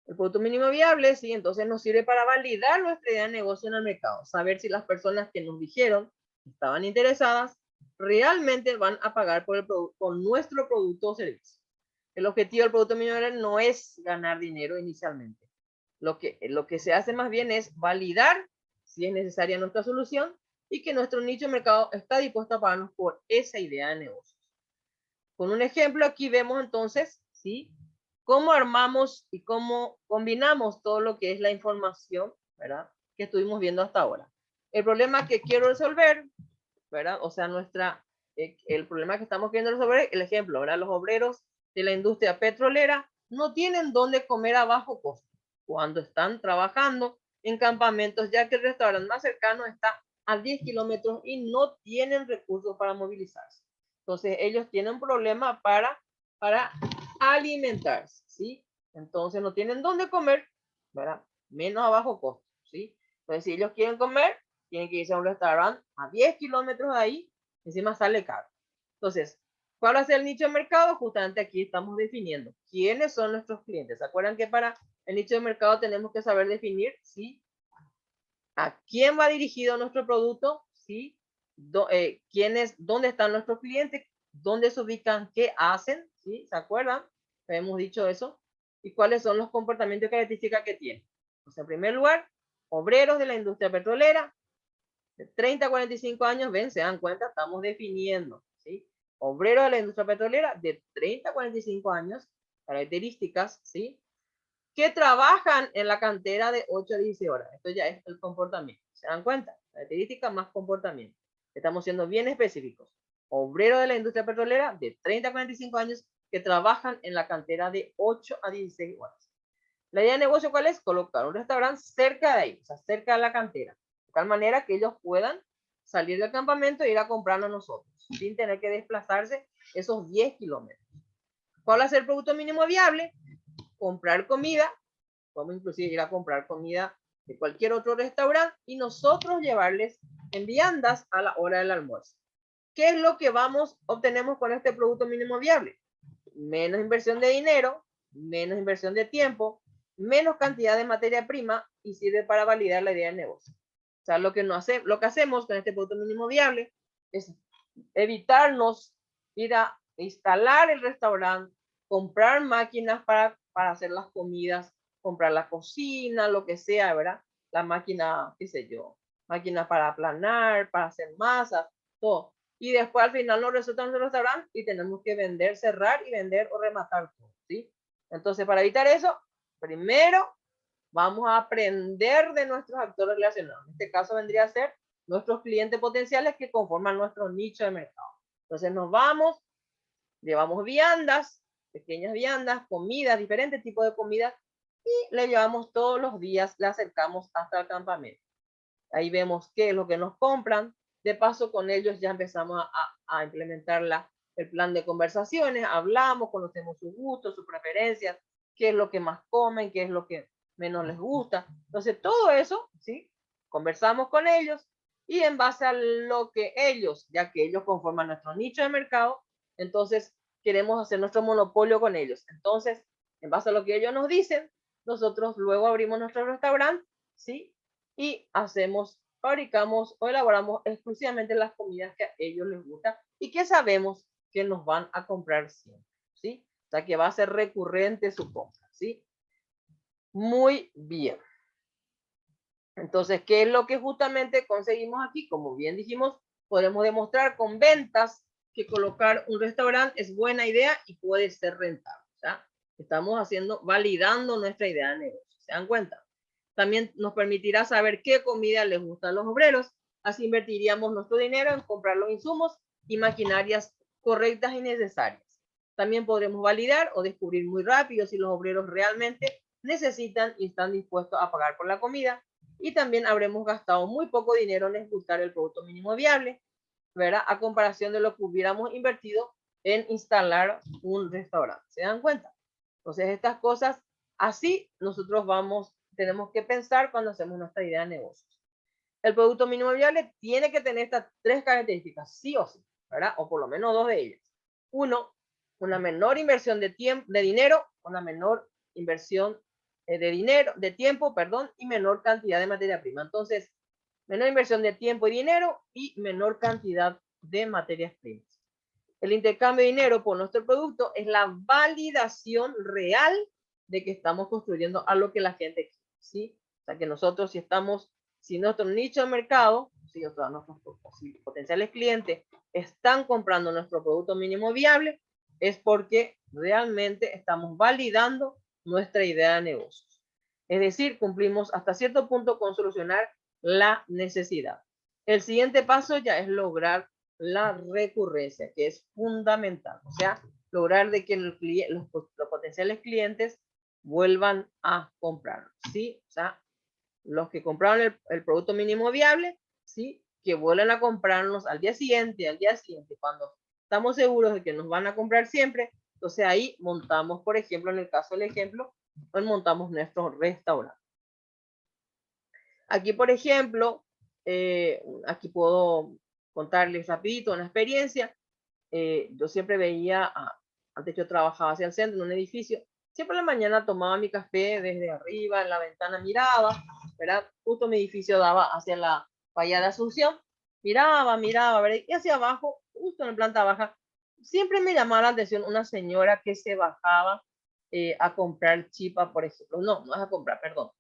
El producto mínimo viable, ¿sí? Entonces nos sirve para validar nuestra idea de negocio en el mercado, saber si las personas que nos dijeron que estaban interesadas realmente van a pagar por nuestro producto o servicio. El objetivo del producto mínimo viable no es ganar dinero inicialmente. Lo que se hace más bien es validar si es necesaria nuestra solución y que nuestro nicho de mercado está dispuesto a pagarnos por esa idea de negocio. Con un ejemplo aquí vemos entonces, ¿sí? Cómo armamos y cómo combinamos todo lo que es la información, ¿verdad? Que estuvimos viendo hasta ahora. El problema que quiero resolver, ¿verdad? O sea, el problema que estamos queriendo resolver, el ejemplo, ¿verdad? Los obreros de la industria petrolera no tienen dónde comer a bajo costo cuando están trabajando en campamentos, ya que el restaurante más cercano está a 10 kilómetros y no tienen recursos para movilizarse. Entonces, ellos tienen un problema para alimentarse, ¿sí? Entonces, no tienen dónde comer, ¿verdad? Menos a bajo costo, ¿sí? Entonces, si ellos quieren comer, tienen que irse a un restaurante a 10 kilómetros de ahí, encima sale caro. Entonces, ¿cuál va a ser el nicho de mercado? Justamente aquí estamos definiendo quiénes son nuestros clientes. ¿Se acuerdan que para el nicho de mercado tenemos que saber definir, ¿sí? A quién va dirigido nuestro producto, ¿sí? ¿Dónde están nuestros clientes? ¿Dónde se ubican? ¿Qué hacen? ¿Sí? ¿Se acuerdan? Hemos dicho eso. ¿Y cuáles son los comportamientos y características que tienen? Pues en primer lugar, obreros de la industria petrolera. De 30 a 45 años, ven, se dan cuenta, estamos definiendo, ¿sí? Obreros de la industria petrolera de 30 a 45 años, características, ¿sí? Que trabajan en la cantera de 8 a 16 horas. Esto ya es el comportamiento. ¿Se dan cuenta? Características más comportamiento. Estamos siendo bien específicos. Obreros de la industria petrolera de 30 a 45 años que trabajan en la cantera de 8 a 16 horas. La idea de negocio, ¿cuál es? Colocar un restaurante cerca de ahí, o sea, cerca de la cantera, de tal manera que ellos puedan salir del campamento e ir a comprarnos nosotros, sin tener que desplazarse esos 10 kilómetros. ¿Cuál va a ser el producto mínimo viable? Comprar comida, podemos inclusive ir a comprar comida de cualquier otro restaurante y nosotros llevarles en viandas a la hora del almuerzo. ¿Qué es lo que obtenemos con este producto mínimo viable? Menos inversión de dinero, menos inversión de tiempo, menos cantidad de materia prima y sirve para validar la idea de negocio. O sea, lo que hacemos con este producto mínimo viable es evitarnos ir a instalar el restaurante, comprar máquinas para hacer las comidas, comprar la cocina, lo que sea, ¿verdad? La máquina, qué sé yo, máquina para aplanar, para hacer masas, todo. Y después al final nos resulta un restaurante y tenemos que vender, cerrar y vender o rematar todo, ¿sí? Entonces, para evitar eso, primero vamos a aprender de nuestros actores relacionados. En este caso vendría a ser nuestros clientes potenciales que conforman nuestro nicho de mercado. Entonces nos vamos, llevamos viandas, pequeñas viandas, comidas, diferentes tipos de comidas y le llevamos todos los días, le acercamos hasta el campamento. Ahí vemos qué es lo que nos compran. De paso, con ellos ya empezamos a implementar el plan de conversaciones, hablamos, conocemos sus gustos, sus preferencias, qué es lo que más comen, qué es lo que menos les gusta. Entonces, todo eso, ¿sí? Conversamos con ellos y en base a lo que ellos, ya que ellos conforman nuestro nicho de mercado, entonces queremos hacer nuestro monopolio con ellos. Entonces, en base a lo que ellos nos dicen, nosotros luego abrimos nuestro restaurante, ¿sí? Y fabricamos o elaboramos exclusivamente las comidas que a ellos les gusta y que sabemos que nos van a comprar siempre, ¿sí? O sea, que va a ser recurrente su compra, ¿sí? Muy bien. Entonces, ¿qué es lo que justamente conseguimos aquí? Como bien dijimos, podemos demostrar con ventas que colocar un restaurante es buena idea y puede ser rentable. O sea, estamos validando nuestra idea de negocio. ¿Se dan cuenta? También nos permitirá saber qué comida les gusta a los obreros. Así invertiríamos nuestro dinero en comprar los insumos y maquinarias correctas y necesarias. También podremos validar o descubrir muy rápido si los obreros realmente necesitan y están dispuestos a pagar por la comida. Y también habremos gastado muy poco dinero en ejecutar el producto mínimo viable, ¿verdad? A comparación de lo que hubiéramos invertido en instalar un restaurante. ¿Se dan cuenta? Entonces, estas cosas, así nosotros tenemos que pensar cuando hacemos nuestra idea de negocios. El producto mínimo viable tiene que tener estas 3 características, sí o sí, ¿verdad? O por lo menos 2 de ellas. Uno, una menor inversión de dinero, una menor inversión de tiempo, perdón, y menor cantidad de materia prima. Entonces, menor inversión de tiempo y dinero y menor cantidad de materias primas. El intercambio de dinero por nuestro producto es la validación real de que estamos construyendo algo que la gente quiere, ¿sí? O sea, que nosotros si nuestro nicho de mercado, si nuestros potenciales clientes están comprando nuestro producto mínimo viable, es porque realmente estamos validando nuestra idea de negocios. Es decir, cumplimos hasta cierto punto con solucionar la necesidad. El siguiente paso ya es lograr la recurrencia, que es fundamental. O sea, lograr de que los potenciales clientes vuelvan a comprar, ¿sí? O sea, los que compraron el producto mínimo viable, ¿sí? Que vuelvan a comprarnos al día siguiente, cuando estamos seguros de que nos van a comprar siempre. Entonces ahí montamos, por ejemplo, en el caso del ejemplo, montamos nuestro restaurante. Aquí, por ejemplo, aquí puedo contarles rapidito una experiencia. Yo siempre veía, antes yo trabajaba hacia el centro, en un edificio, siempre en la mañana tomaba mi café desde arriba, en la ventana miraba, ¿verdad? Justo mi edificio daba hacia la bahía de Asunción, miraba, ¿verdad? Y hacia abajo, justo en la planta baja, siempre me llamaba la atención una señora que se bajaba a comprar chipa, por ejemplo. No es a comprar, perdón.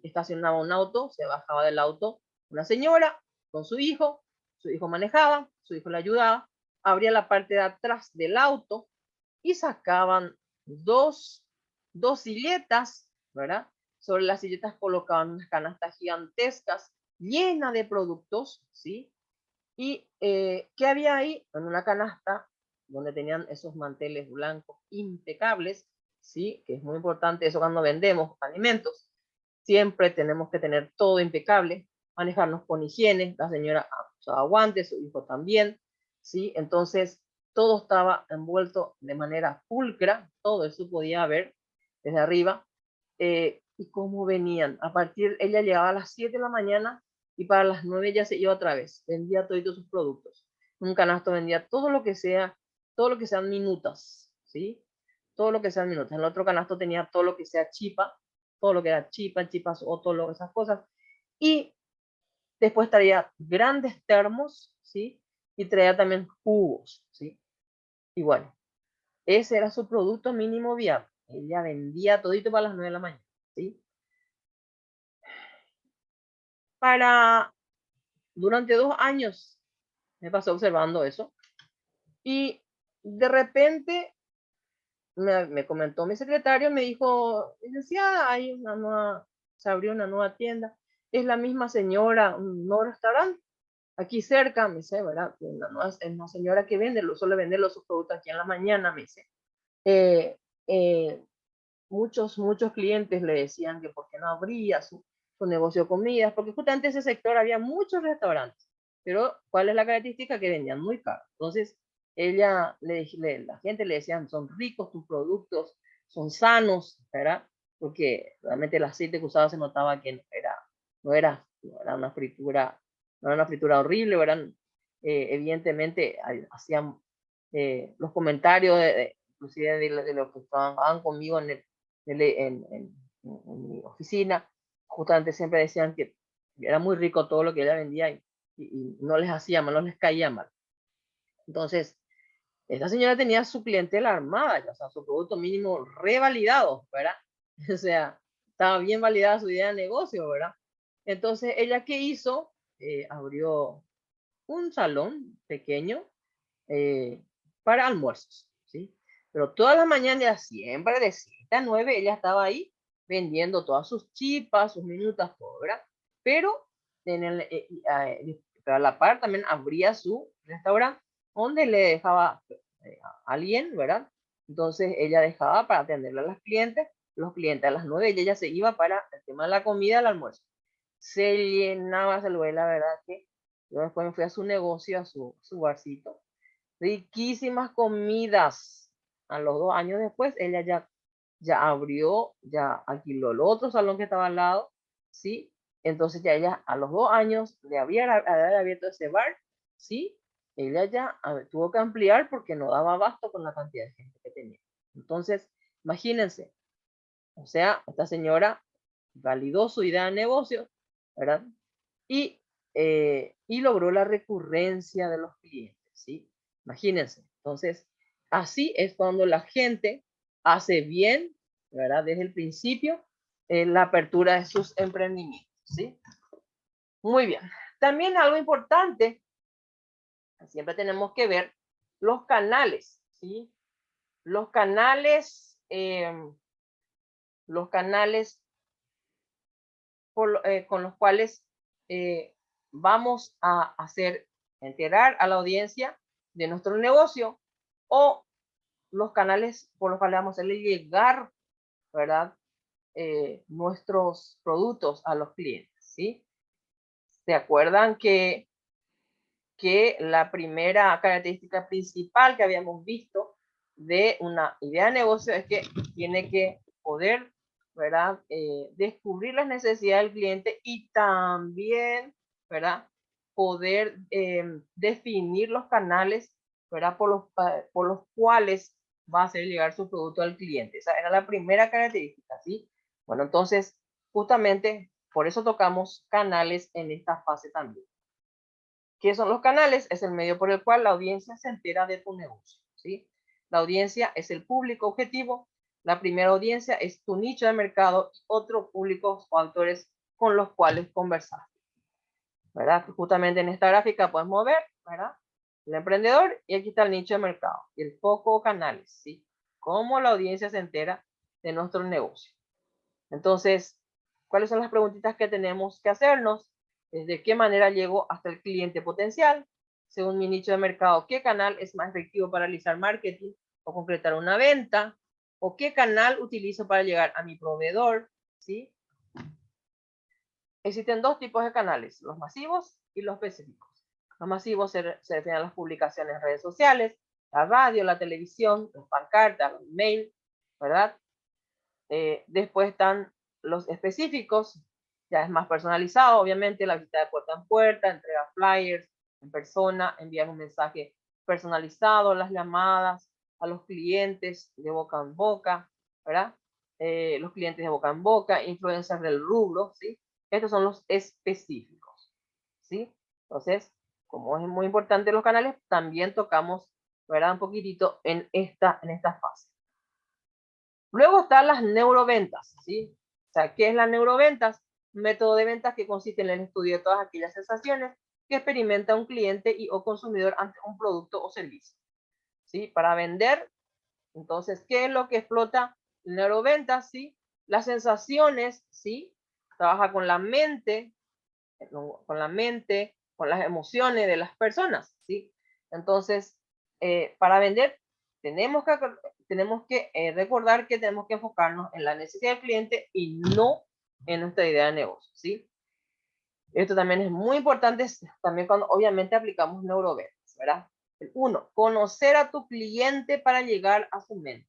Estacionaba un auto, se bajaba del auto una señora con su hijo manejaba, su hijo le ayudaba, abría la parte de atrás del auto y sacaban dos silletas, ¿verdad? Sobre las silletas colocaban unas canastas gigantescas llenas de productos, ¿sí? Y ¿qué había ahí? En una canasta donde tenían esos manteles blancos impecables, ¿sí? Que es muy importante eso cuando vendemos alimentos. Siempre tenemos que tener todo impecable, manejarnos con higiene. La señora usaba guantes, su hijo también, ¿sí? Entonces, todo estaba envuelto de manera pulcra, todo eso podía ver desde arriba. Y cómo venían. A partir, ella llegaba a las 7 de la mañana y para las 9 ya se iba otra vez. Vendía todos sus productos. Un canasto vendía todo lo que sea, todo lo que sean minutas, ¿sí? Todo lo que sean minutas. El otro canasto tenía todo lo que sea chipa, todo lo que era chipas o todo esas cosas. Y después traía grandes termos, ¿sí? Y traía también jugos, ¿sí? Y bueno, ese era su producto mínimo viable. Ella vendía todito para las 9 de la mañana, ¿sí? Durante 2 años me pasé observando eso. Y de repente me comentó mi secretario, me dijo, licenciada, se abrió una nueva tienda. Es la misma señora, un nuevo restaurante, aquí cerca, me dice, ¿verdad? Es una señora que suele vender sus productos aquí en la mañana, me dice. Eh, eh, muchos clientes le decían que por qué no abría su negocio de comidas, porque justamente en ese sector había muchos restaurantes, pero ¿cuál es la característica? Que vendían muy caro. Entonces, la gente le decían, son ricos tus productos, son sanos, ¿verdad? Porque realmente el aceite que usaba se notaba que no era una fritura, no era una fritura horrible, ¿verdad? Evidentemente hacían los comentarios inclusive de los que estaban conmigo en mi oficina, justamente siempre decían que era muy rico todo lo que ella vendía y no les hacía mal, no les caía mal. Entonces, esta señora tenía su clientela armada, o sea, su producto mínimo revalidado, ¿verdad? O sea, estaba bien validada su idea de negocio, ¿verdad? Entonces, ¿ella qué hizo? Abrió un salón pequeño para almuerzos, ¿sí? Pero todas las mañanas, siempre de 7 a 9, ella estaba ahí vendiendo todas sus chipas, sus minutas, todo, ¿verdad? Pero, pero a la par también abría su restaurante donde le dejaba a alguien, ¿verdad? Entonces ella dejaba para atenderle a los clientes a las 9 y ella se iba para el tema de la comida, el almuerzo. Se llenaba, se lo ve, la verdad que yo después me fui a su negocio, a su barcito, riquísimas comidas. A los 2 años después, ella ya abrió, ya alquiló el otro salón que estaba al lado, ¿sí? Entonces ya ella a los 2 años de haber abierto ese bar, ¿sí? Ella ya tuvo que ampliar porque no daba abasto con la cantidad de gente que tenía. Entonces, imagínense, o sea, esta señora validó su idea de negocio, ¿verdad? Y logró la recurrencia de los clientes, ¿sí? Imagínense. Entonces, así es cuando la gente hace bien, ¿verdad? Desde el principio, la apertura de sus emprendimientos, ¿sí? Muy bien. También algo importante, siempre tenemos que ver los canales, ¿sí? Los canales con los cuales vamos a enterar a la audiencia de nuestro negocio o los canales por los cuales vamos a hacerle llegar, ¿verdad? Nuestros productos a los clientes, ¿sí? ¿Se acuerdan que la primera característica principal que habíamos visto de una idea de negocio es que tiene que poder, ¿verdad? Descubrir las necesidades del cliente y también, ¿verdad? Poder definir los canales, ¿verdad? Por los cuales va a hacer llegar su producto al cliente. Esa era la primera característica, ¿sí? Bueno, entonces, justamente por eso tocamos canales en esta fase también. ¿Qué son los canales? Es el medio por el cual la audiencia se entera de tu negocio, ¿sí? La audiencia es el público objetivo. La primera audiencia es tu nicho de mercado y otros públicos o actores con los cuales conversar. ¿verdad? Justamente en esta gráfica podemos ver, ¿verdad? El emprendedor y aquí está el nicho de mercado y el foco o canales, ¿sí? Cómo la audiencia se entera de nuestro negocio. Entonces, ¿cuáles son las preguntitas que tenemos que hacernos? ¿De qué manera llego hasta el cliente potencial? Según mi nicho de mercado, ¿qué canal es más efectivo para realizar marketing o concretar una venta? ¿O qué canal utilizo para llegar a mi proveedor? ¿Sí? Existen dos tipos de canales, los masivos y los específicos. Los masivos se refieren a las publicaciones en redes sociales, la radio, la televisión, las pancartas, los emails, ¿verdad? Después están los específicos, ya es más personalizado, obviamente, la visita de puerta en puerta, entrega flyers en persona, enviar un mensaje personalizado, las llamadas a los clientes de boca en boca, ¿verdad? Los clientes de boca en boca, influencers del rubro, ¿sí? Estos son los específicos, ¿sí? Entonces, como es muy importante los canales, también tocamos, ¿verdad? Un poquitito en esta fase. Luego están las neuroventas, ¿sí? O sea, ¿qué es la neuroventas? Un método de ventas que consiste en el estudio de todas aquellas sensaciones que experimenta un cliente y o consumidor ante un producto o servicio, ¿sí? Para vender, entonces, ¿qué es lo que explota neuroventas? ¿Sí? Las sensaciones, ¿sí? Trabaja con la mente, con las emociones de las personas, ¿sí? Entonces, para vender, tenemos que recordar que tenemos que enfocarnos en la necesidad del cliente y no en nuestra idea de negocio, ¿sí? Esto también es muy importante, también cuando obviamente aplicamos neuroventas, ¿verdad? Uno, conocer a tu cliente para llegar a su mente,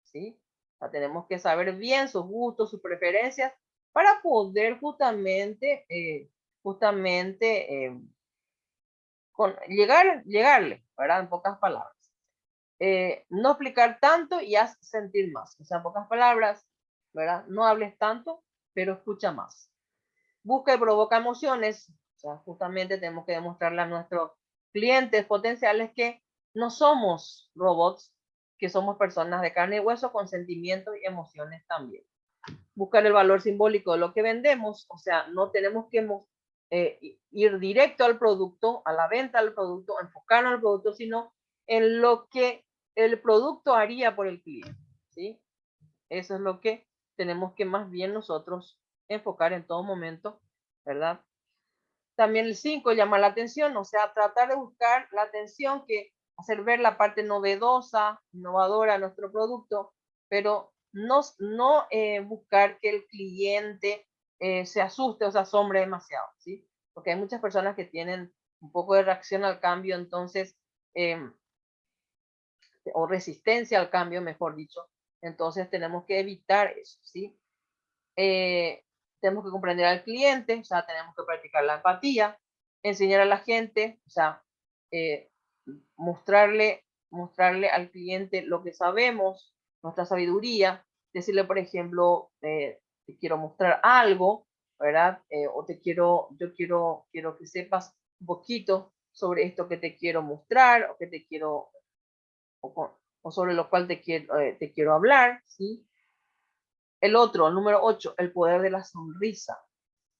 ¿sí? O sea, tenemos que saber bien sus gustos, sus preferencias, para poder llegarle, ¿verdad? En pocas palabras. No explicar tanto y haz sentir más. O sea, en pocas palabras, ¿verdad? No hables tanto, pero escucha más. Busca y provoca emociones. O sea, justamente tenemos que demostrarle a nuestros clientes potenciales que no somos robots, que somos personas de carne y hueso con sentimientos y emociones también. Buscar el valor simbólico de lo que vendemos, o sea, no tenemos que ir directo al producto, a la venta del producto, enfocarnos al producto, sino en lo que el producto haría por el cliente, ¿sí? Eso es lo que tenemos que más bien nosotros enfocar en todo momento, ¿verdad? También el 5, llamar la atención, o sea, tratar de buscar la atención, que hacer ver la parte novedosa, innovadora de nuestro producto, pero no buscar que el cliente se asuste o se asombre demasiado, ¿sí? Porque hay muchas personas que tienen un poco de reacción al cambio, entonces, o resistencia al cambio, mejor dicho. Entonces tenemos que evitar eso, ¿sí? Tenemos que comprender al cliente, o sea, tenemos que practicar la empatía, enseñar a la gente, o sea, eh, mostrarle al cliente lo que sabemos, nuestra sabiduría, decirle, por ejemplo, te quiero mostrar algo, ¿verdad? O quiero que sepas un poquito sobre esto que te quiero mostrar, o que te quiero, o sobre lo cual te quiero hablar, ¿sí? El otro, el número 8, el poder de la sonrisa.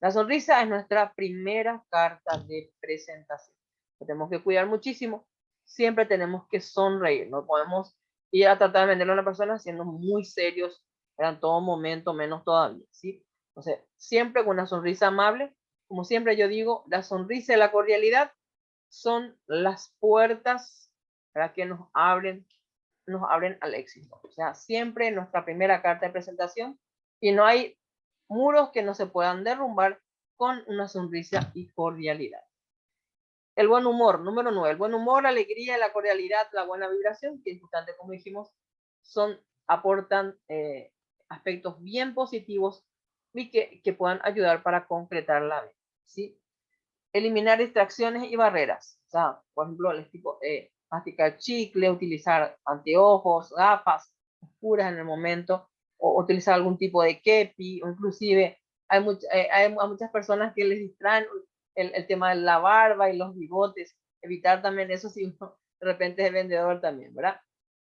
La sonrisa es nuestra primera carta de presentación. Tenemos que cuidar muchísimo. Siempre tenemos que sonreír. No podemos ir a tratar de venderle a una persona siendo muy serios en todo momento, menos todavía, ¿sí? Entonces, siempre con una sonrisa amable. Como siempre yo digo, la sonrisa y la cordialidad son las puertas para que nos abren al éxito. O sea, siempre nuestra primera carta de presentación, y no hay muros que no se puedan derrumbar con una sonrisa y cordialidad. El buen humor, número 9. El buen humor, la alegría, la cordialidad, la buena vibración, que es importante, como dijimos, aportan aspectos bien positivos y que puedan ayudar para concretar la venta, ¿sí? Eliminar distracciones y barreras. O sea, por ejemplo, el tipo masticar chicle, utilizar anteojos, gafas oscuras en el momento, o utilizar algún tipo de kepi, o inclusive hay muchas personas que les distraen el tema de la barba y los bigotes. Evitar también eso si uno de repente es vendedor también, ¿verdad?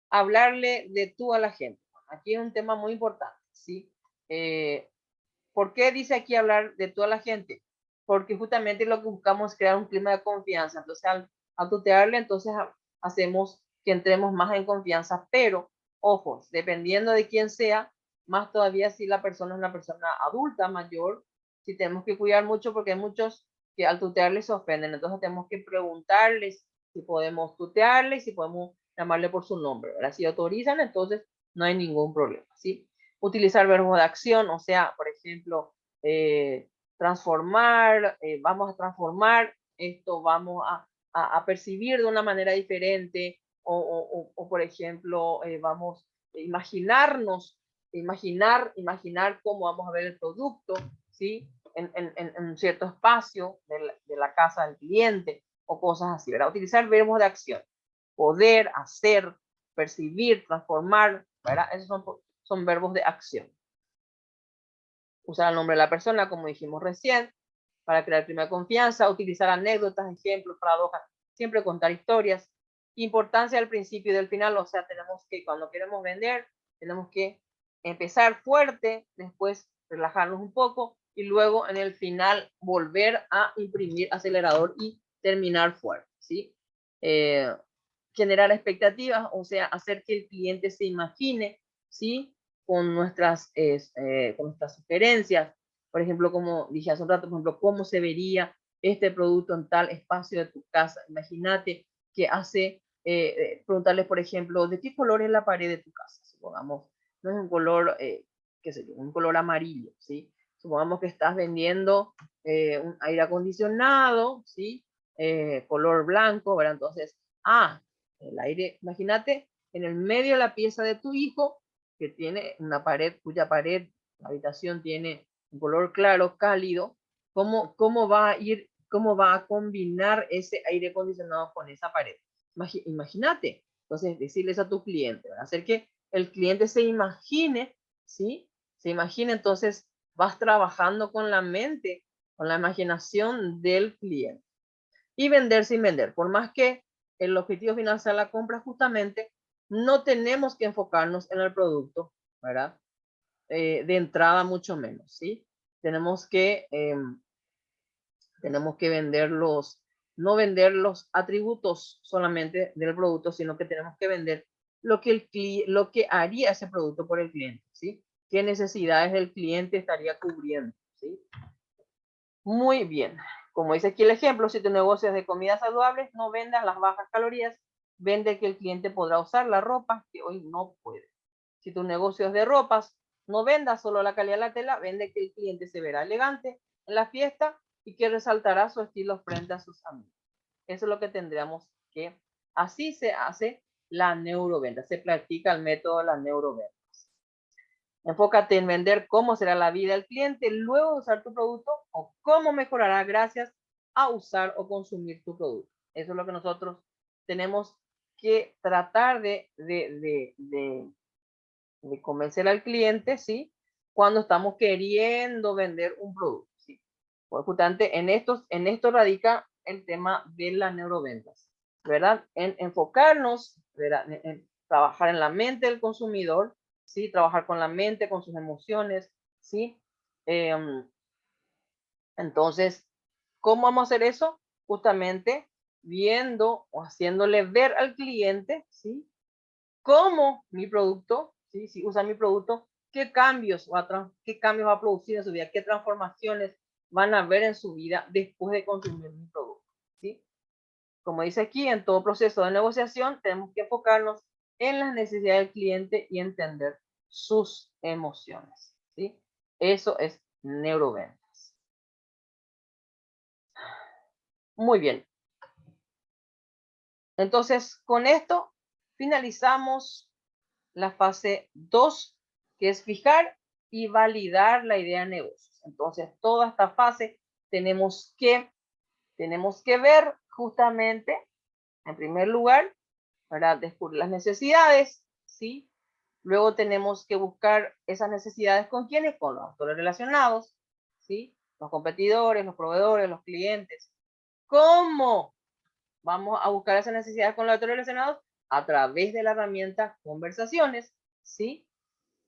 Hablarle de tú a la gente. Aquí es un tema muy importante, ¿sí? ¿Por qué dice aquí hablar de tú a la gente? porque justamente lo que buscamos es crear un clima de confianza. Entonces, al tutearle, entonces hacemos que entremos más en confianza, pero, ojo, dependiendo de quién sea, más todavía si la persona es una persona adulta, mayor, si tenemos que cuidar mucho porque hay muchos que al tutearles se ofenden, entonces tenemos que preguntarles si podemos tutearles, si podemos llamarle por su nombre, ¿verdad? Si autorizan, entonces no hay ningún problema, ¿sí? Utilizar verbos de acción, o sea, por ejemplo, transformar, vamos a transformar esto, vamos a percibir de una manera diferente, o por ejemplo, vamos a imaginarnos, imaginar cómo vamos a ver el producto, ¿sí? En un cierto espacio de la casa del cliente, o cosas así, ¿verdad? Utilizar verbos de acción, poder, hacer, percibir, transformar, ¿verdad? Esos son verbos de acción. Usar el nombre de la persona, como dijimos recién, para crear clima de confianza, utilizar anécdotas, ejemplos, paradojas, siempre contar historias. Importancia del principio y del final, o sea, tenemos que, cuando queremos vender, tenemos que empezar fuerte, después relajarnos un poco y luego en el final volver a imprimir acelerador y terminar fuerte, ¿sí? Generar expectativas, o sea, hacer que el cliente se imagine, ¿sí? Con nuestras sugerencias, por ejemplo, como dije hace un rato, por ejemplo, cómo se vería este producto en tal espacio de tu casa. Imagínate que hace, preguntarles, por ejemplo, ¿de qué color es la pared de tu casa? Supongamos, no es un color, qué sé yo, un color amarillo, ¿sí? Supongamos que estás vendiendo un aire acondicionado, ¿sí? Color blanco, ¿verdad? Entonces, el aire, imagínate, en el medio de la pieza de tu hijo, que tiene una pared, cuya pared, la habitación tiene un color claro, cálido, ¿cómo va a combinar ese aire acondicionado con esa pared? Imagínate. Entonces, decirles a tu cliente, hacer que el cliente se imagine, ¿sí? Se imagine, entonces vas trabajando con la mente, con la imaginación del cliente. Y vender sin vender. Por más que el objetivo final sea la compra, justamente no tenemos que enfocarnos en el producto, ¿verdad? De entrada mucho menos, ¿sí? Tenemos que no vender los atributos solamente del producto, sino que tenemos que vender lo que haría ese producto por el cliente, ¿sí? ¿Qué necesidades el cliente estaría cubriendo, ¿sí? Muy bien. Como dice aquí el ejemplo, si tu negocio es de comidas saludables, no vendas las bajas calorías, vende que el cliente podrá usar la ropa que hoy no puede. Si tu negocio es de ropas, no vendas solo la calidad de la tela, vende que el cliente se verá elegante en la fiesta y que resaltará su estilo frente a sus amigos. Eso es lo que tendríamos que, así se hace la neuroventa, se practica el método de la neuroventa. Enfócate en vender cómo será la vida del cliente luego de usar tu producto o cómo mejorará gracias a usar o consumir tu producto. Eso es lo que nosotros tenemos que tratar de convencer al cliente, ¿sí? Cuando estamos queriendo vender un producto, ¿sí? Pues justamente en esto radica el tema de las neuroventas, ¿verdad? En enfocarnos, ¿verdad? En trabajar en la mente del consumidor, ¿sí? Trabajar con la mente, con sus emociones, ¿sí? Entonces, ¿cómo vamos a hacer eso? Justamente viendo o haciéndole ver al cliente, ¿sí? Cómo mi producto, ¿sí? Si usa mi producto, qué cambios va a producir en su vida, qué transformaciones van a ver en su vida después de consumir mi producto, ¿sí? Como dice aquí, en todo proceso de negociación tenemos que enfocarnos en las necesidades del cliente y entender sus emociones, ¿sí? Eso es neuroventas. Muy bien. Entonces, con esto finalizamos la fase 2, que es fijar y validar la idea de negocios. Entonces, toda esta fase tenemos que ver justamente, en primer lugar, para descubrir las necesidades, ¿sí? Luego tenemos que buscar esas necesidades con quiénes, con los actores relacionados, ¿sí? Los competidores, los proveedores, los clientes. ¿Cómo vamos a buscar esas necesidades con los actores relacionados? A través de la herramienta conversaciones, ¿sí?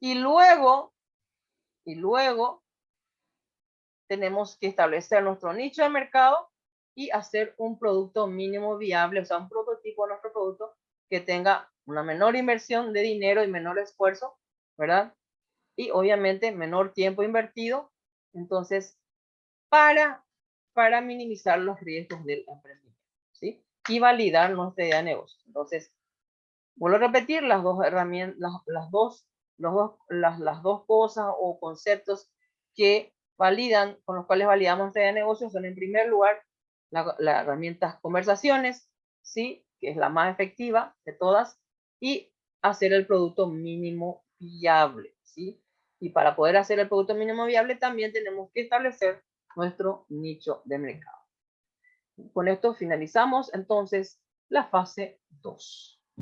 Y luego tenemos que establecer nuestro nicho de mercado y hacer un producto mínimo viable, o sea, un prototipo de nuestro producto que tenga una menor inversión de dinero y menor esfuerzo, ¿verdad? Y obviamente menor tiempo invertido. Entonces, para minimizar los riesgos del emprendimiento, ¿sí? Y validar nuestra idea de negocio. Entonces, vuelvo a repetir las dos herramientas, las dos cosas o conceptos que validan, con los cuales validamos nuestra idea de negocio son, en primer lugar, la herramienta conversaciones, ¿sí? Que es la más efectiva de todas, y hacer el producto mínimo viable, ¿sí? Y para poder hacer el producto mínimo viable también tenemos que establecer nuestro nicho de mercado. Con esto finalizamos entonces la fase 2.